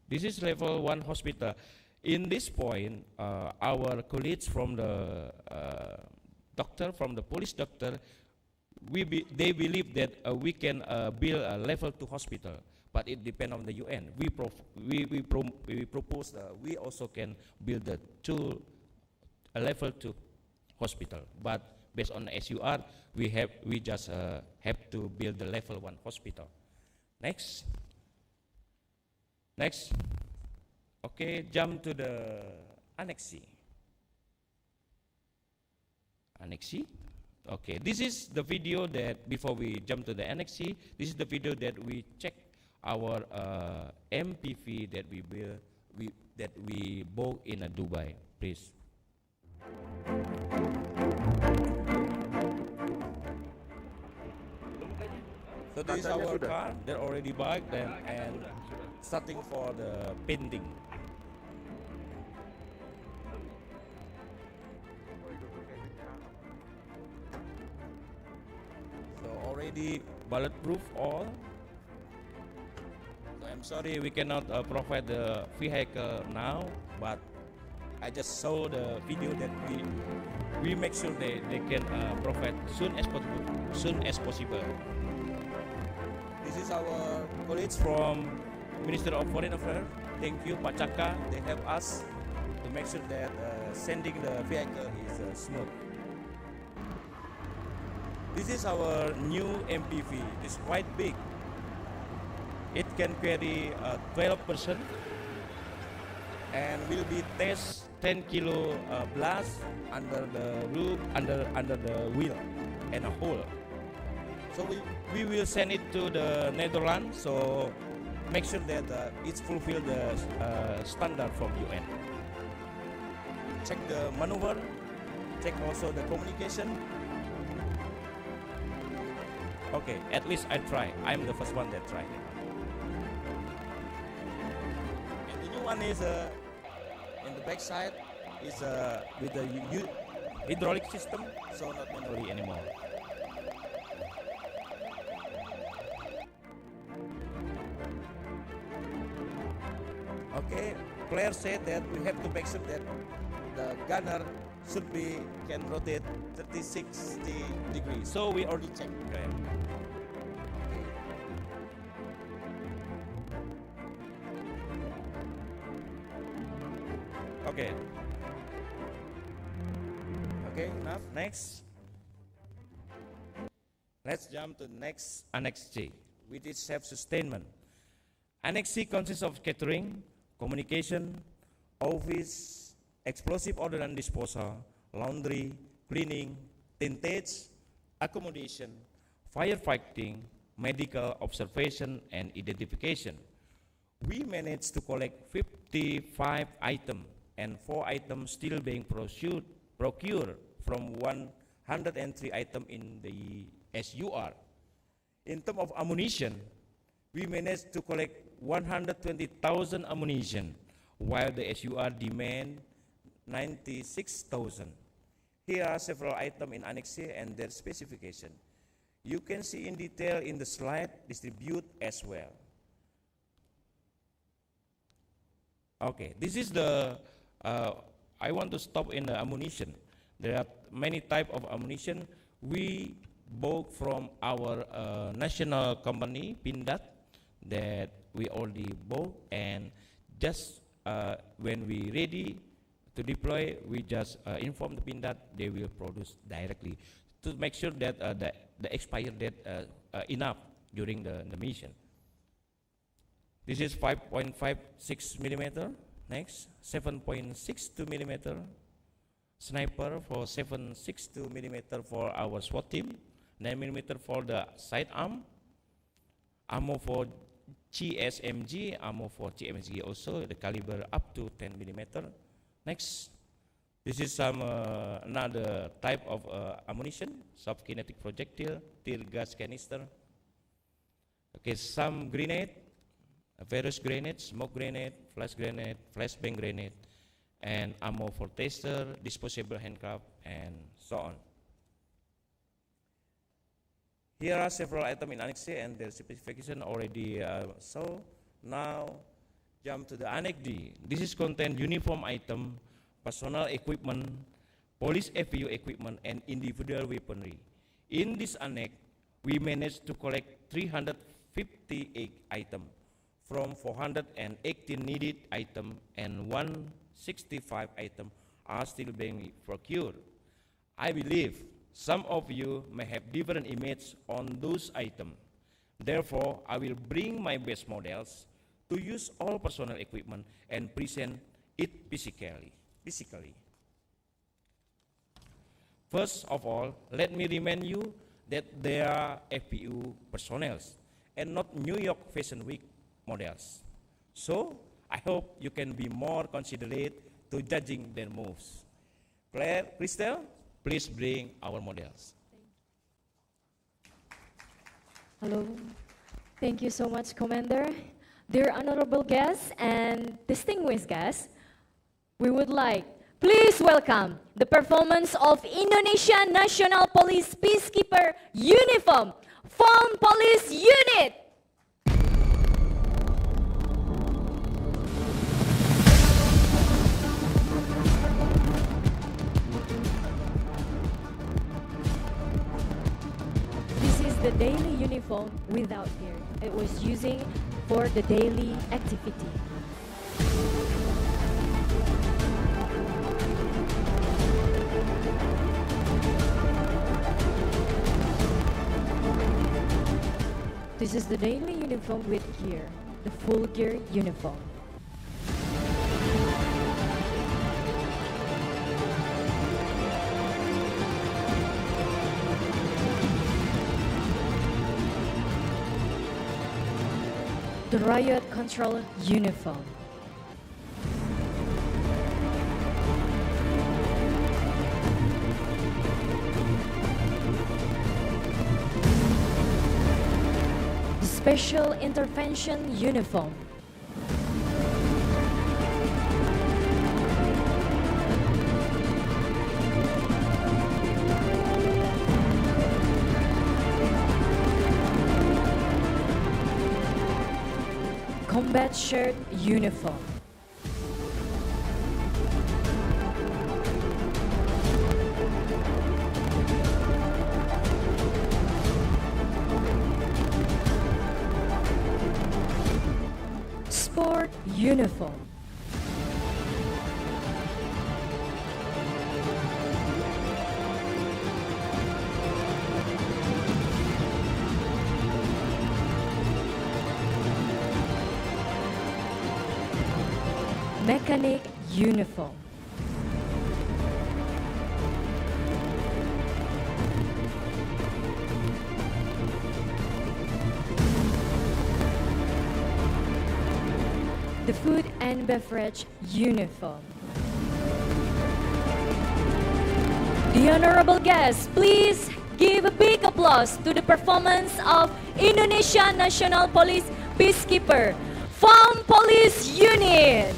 This is level 1 hospital. In this point, our colleagues from the doctor, from the police doctor, they believe that we can build a level 2 hospital, but it depends on the UN. We propose we also can build a level 2 hospital, but based on SUR, we just have to build the level 1 hospital. Next. Okay, jump to the Annex C. Annex C. Okay, this is the video that before we jump to the Annex C, this is the video that we check our MPV that we bought in Dubai. Please. So this is our car. They're already biked and starting for the painting. So already bulletproof all. So I'm sorry we cannot provide the vehicle now, but I just saw the video that we make sure they can provide soon as possible. This is our colleagues from Ministry of Foreign Affairs. Thank you, Pak Chaka. They help us to make sure that sending the vehicle is smooth. This is our new MPV. It's quite big. It can carry 12 person and will be test 10 kilo blast under the roof, under the wheel and a hole. So we will send it to the Netherlands, so make sure that it's fulfill the standard from UN. Check the maneuver, check also the communication. Okay, at least I try. I'm the first one that tried it. And the new one is in the back side is with the hydraulic system, so not manually anymore. Okay, Claire said that we have to make sure that the gunner should be can rotate 30-60 degrees. So we already checked, Claire. Okay. Okay, enough. Next. Let's jump to the next Annex G, which is self-sustainment. Annex C consists of catering, communication, office, explosive ordnance disposal, laundry, cleaning, tentage, accommodation, firefighting, medical observation, and identification. We managed to collect 55 items, and 4 items still being procured from 103 items in the SUR. In terms of ammunition, we managed to collect 120,000 ammunition, while the SUR demand 96,000. Here are several items in Annex C and their specification. You can see in detail in the slide distribute as well. Okay, this is the, I want to stop in the ammunition. There are many types of ammunition. We bought from our national company, Pindad, that we already bought, and just when we ready to deploy, we just inform the Pindad, they will produce directly to make sure that the expire date enough during the mission. This is 5.56 millimeter. Next, 7.62 millimeter. Sniper for 7.62 millimeter for our SWAT team. 9 millimeter for the sidearm. Ammo for GSMG. Ammo for GMSG also. The caliber up to 10 millimeter. Next, this is some another type of ammunition. Soft kinetic projectile, tear gas canister. Okay, some grenade. Various grenades, smoke grenade, flashbang grenade, and ammo for taser, disposable handcuff, and so on. Here are several items in Annex C and their specification already. So now jump to the Annex D. This is contain uniform item, personal equipment, police FPU equipment, and individual weaponry. In this annex, we managed to collect 358 items. From 418 needed items and 165 items are still being procured. I believe some of you may have different images on those items. Therefore, I will bring my best models to use all personal equipment and present it physically. First of all, let me remind you that they are FPU personnel and not New York Fashion Week models. So, I hope you can be more considerate to judging their moves. Claire, Christel, please bring our models. Hello. Thank you so much, Commander. Dear honorable guests and distinguished guests, we would like please welcome the performance of Indonesian National Police Peacekeeper Uniform Phone Police Unit. The daily uniform without gear. It was using for the daily activity. This is the daily uniform with gear, the full gear uniform. The riot control uniform. Special Intervention Uniform. Combat Shirt Uniform. Sport Uniform. Mechanic Uniform. The Food and Beverage Uniform. The honorable guests, please give a big applause to the performance of Indonesian National Police Peacekeeper, Farm Police Unit.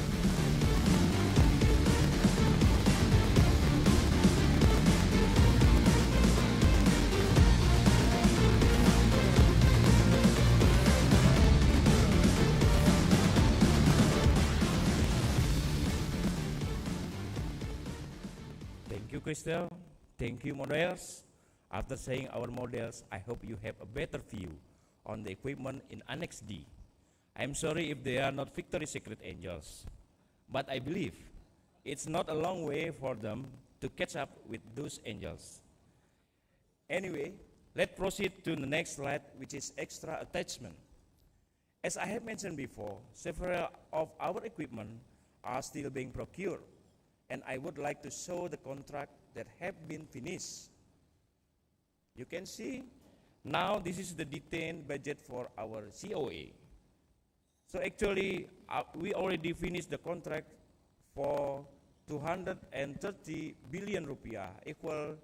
Thank you, Crystal. Thank you, models. After saying our models, I hope you have a better view on the equipment in Annex D. I'm sorry if they are not Victory Secret Angels, but I believe it's not a long way for them to catch up with those angels. Anyway, let's proceed to the next slide, which is extra attachment. As I have mentioned before, several of our equipment are still being procured, and I would like to show the contract that have been finished. You can see now this is the detailed budget for our COA. So actually, we already finished the contract for 230 billion rupiah, equal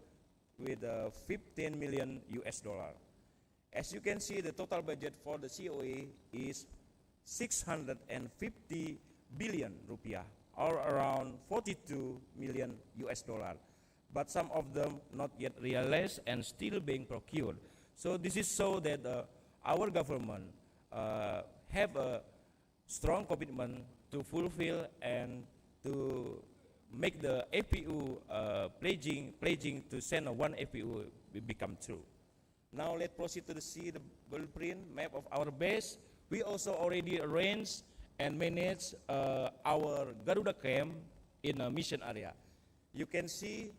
with 15 million US dollar. As you can see, the total budget for the COA is 650 billion rupiah, or around 42 million US dollar. But some of them not yet realized and still being procured. So this is so that our government have a strong commitment to fulfill and to make the FPU pledging to send one FPU become true. Now let's proceed to see the blueprint map of our base. We also already arranged and manage our Garuda camp in a mission area. You can see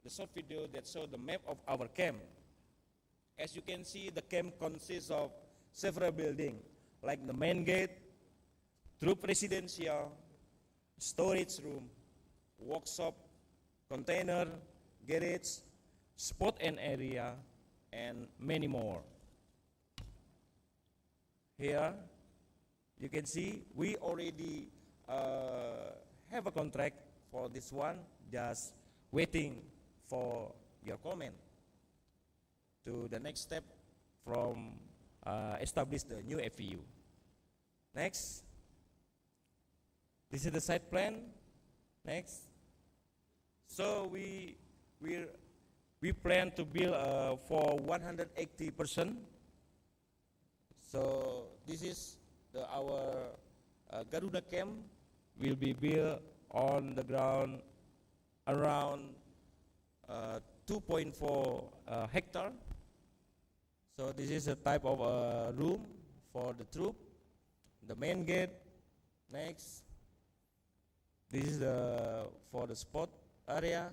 the short video that shows the map of our camp. As you can see, the camp consists of several buildings, like the main gate, troop residential, storage room, workshop, container, garage, spot and area, and many more. Here, you can see we already have a contract for this one, just waiting for your comment to the next step from establish the new FPU. Next, this is the site plan. Next, so we plan to build for 180%. So this is our Garuda camp will be built on the ground around 2.4 hectare. So this is a type of room for the troop. The main gate. Next, this is for the sport area.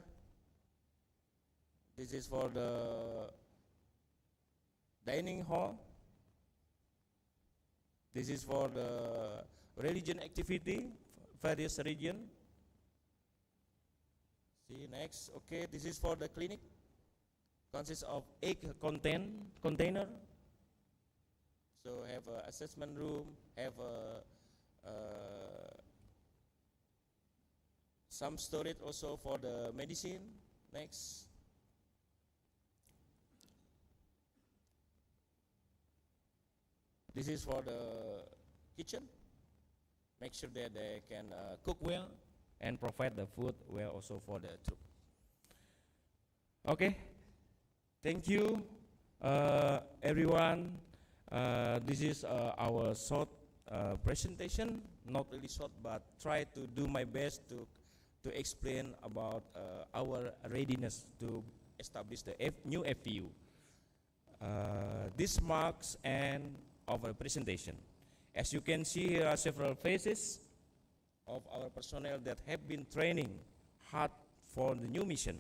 This is for the dining hall. This is for the religion activity, various region. See next, okay, this is for the clinic. Consists of 8 container. So have a assessment room, have some storage also for the medicine. Next. This is for the kitchen. Make sure that they can cook well and provide the food well also for the troop. Okay, thank you everyone. This is our short presentation, not really short, but try to do my best to explain about our readiness to establish the new FPU. This marks end of our presentation. As you can see, here are several faces of our personnel that have been training hard for the new mission.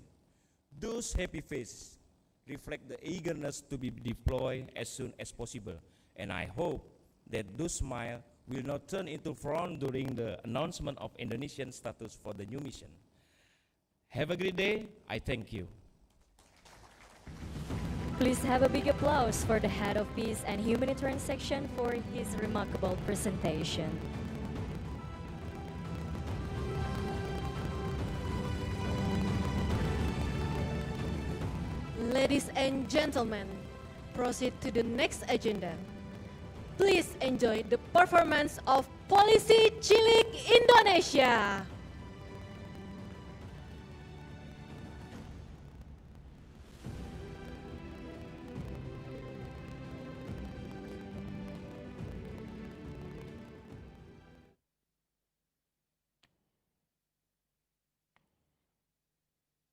Those happy faces reflect the eagerness to be deployed as soon as possible, and I hope that those smiles will not turn into frown during the announcement of Indonesian status for the new mission. Have a great day. I thank you. Please have a big applause for the Head of Peace and Humanitarian Section for his remarkable presentation. Ladies and gentlemen, proceed to the next agenda. Please enjoy the performance of Polisi Cilik Indonesia.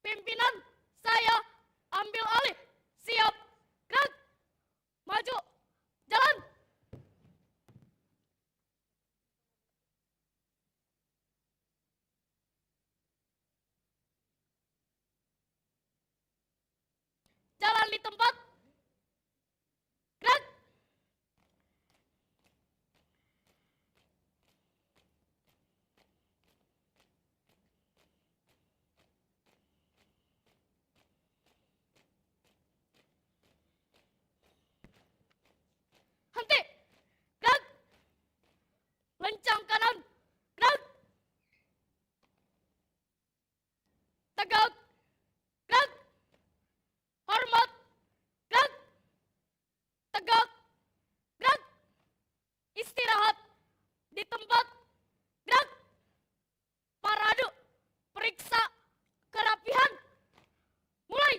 Pimpinan, saya ambil alih. Siap, gerak, maju, jalan. Jalan di tempat. Gerak. Henti. Gerak. Lencang kanan. Gerak. Tegak. Gerak. Hormat. Gerak. Tegak. Gerak. Istirahat. Di tempat. Gerak. Parade. Periksa kerapihan. Mulai.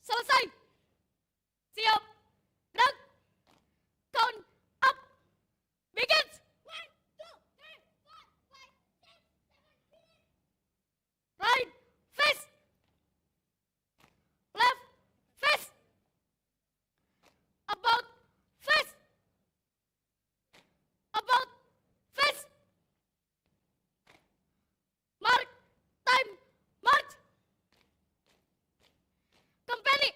Selesai. Siap. Gerak. Count up. Begins. 1, 2, 3, 4, 5, 6, 7, 8. Right. Face. Left. Face. About. Face. About. Face. Mark. Time. March. Company.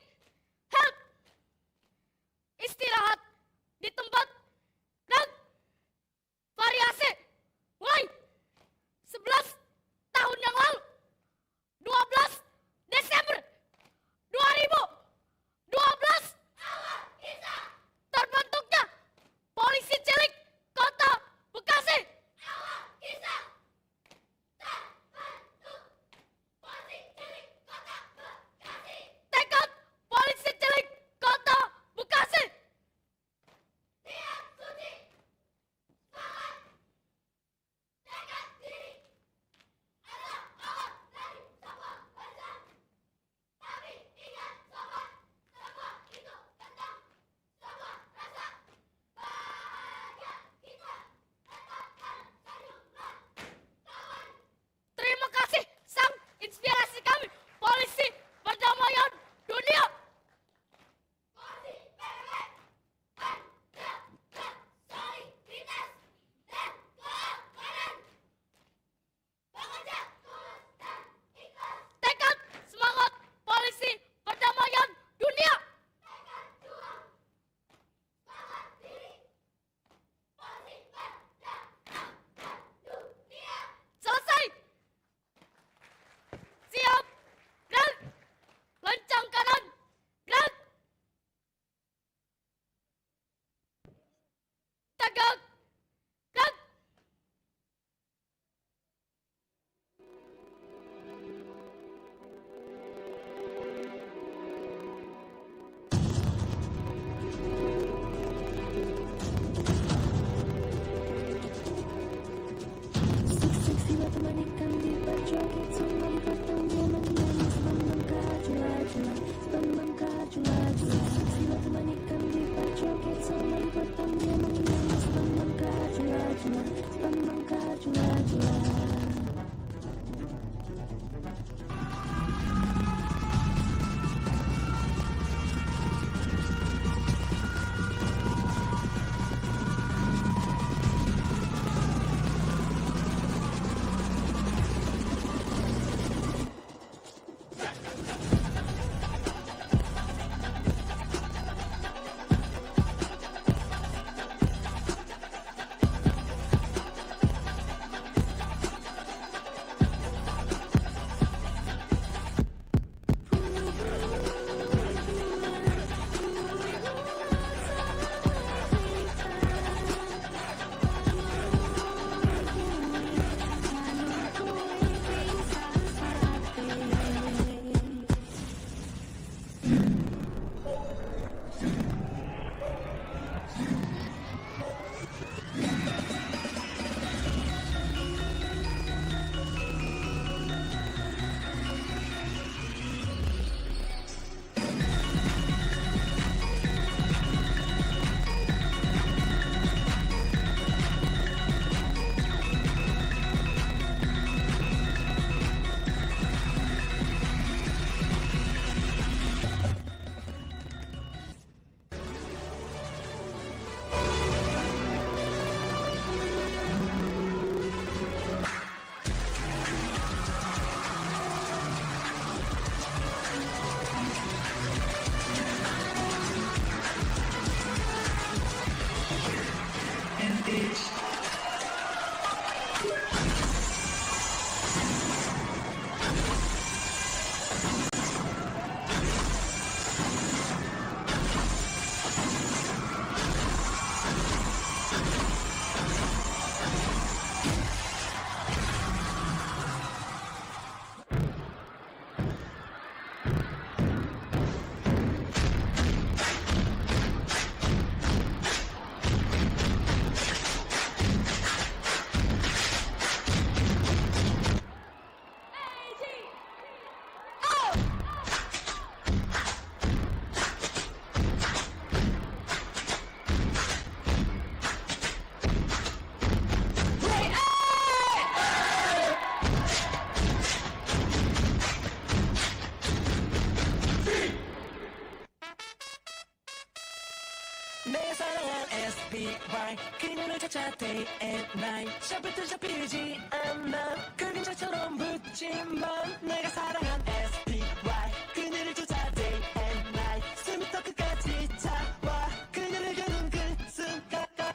내 사랑한 SPY 그녀를 찾아 day and night 샤프트 잡히지 않아 그림자처럼 붙지만 내가 사랑한 SPY 그녀를 찾아 day and night 숨부터 끝까지 차와 그녀를 겨눈 그 순간 I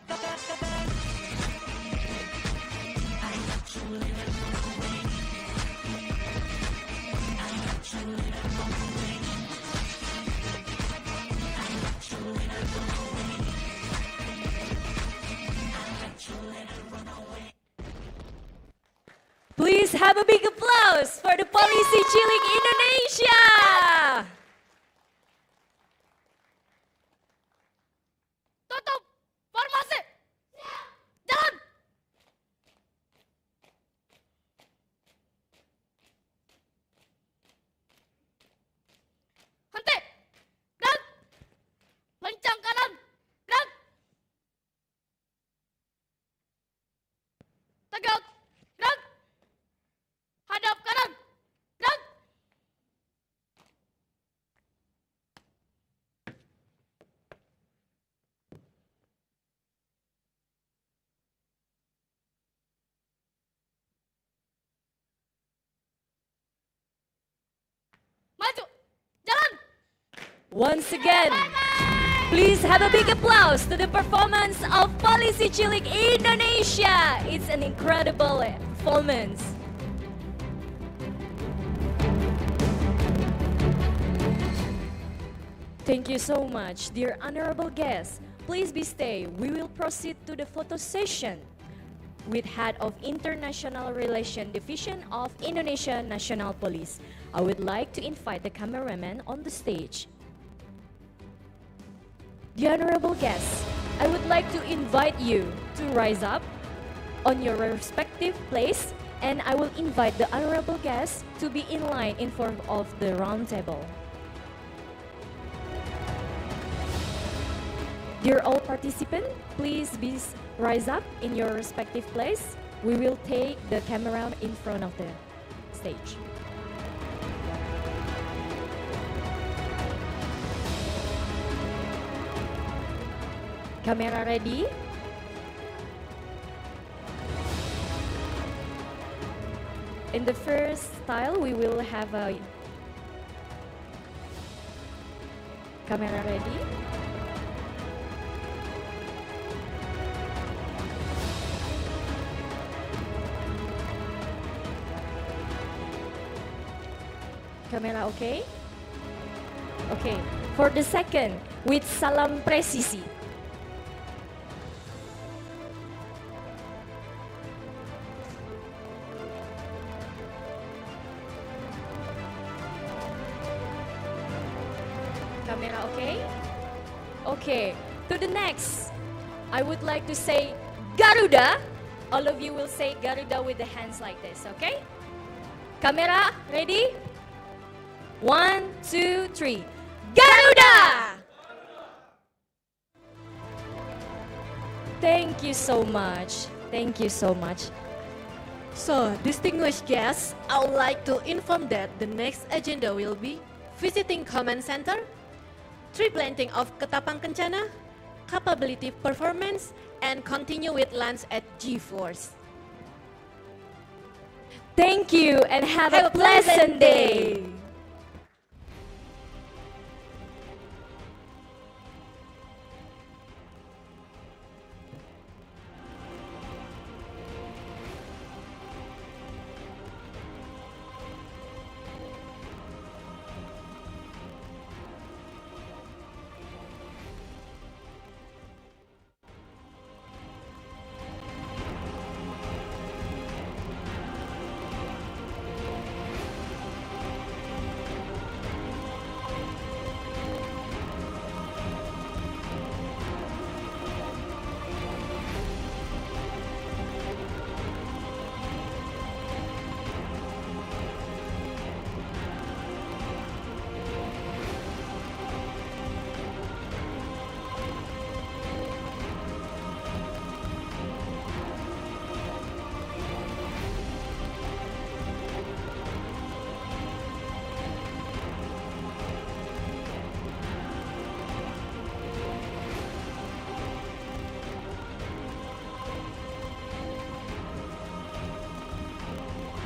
got you living on the way I got you living on the way I got you living on the way I got you living on the way. Please have a big applause for the Polisi Cilik Indonesia. Tutup formasi. Jalan. Henti. Gerak. Lencang kanan. Gerak. Tegak. Gerak. Hadap kanan. Gerak. Maju. Jalan. Once again, please have a big applause to the performance of Polisi Cilik Indonesia. It's an incredible performance. Thank you so much, dear honorable guests. Please be stay. We will proceed to the photo session with Head of International Relations Division of Indonesia National Police. I would like to invite the cameraman on the stage. The honorable guests, I would like to invite you to rise up on your respective place, and I will invite the honorable guests to be in line in front of the round table. Dear all participants, please rise up in your respective place. We will take the camera in front of the stage. Camera ready? In the first style, we will have a camera ready. Camera okay? Okay. For the second, with salam presisi. Camera okay? Okay. To the next, I would like to say Garuda. All of you will say Garuda with the hands like this, okay? Camera ready? 1, 2, 3. Garuda! Thank you so much. Thank you so much. So, distinguished guests, I would like to inform that the next agenda will be visiting command center, tree planting of Ketapang Kencana, capability performance, and continue with lunch at G-Force. Thank you and have a pleasant day.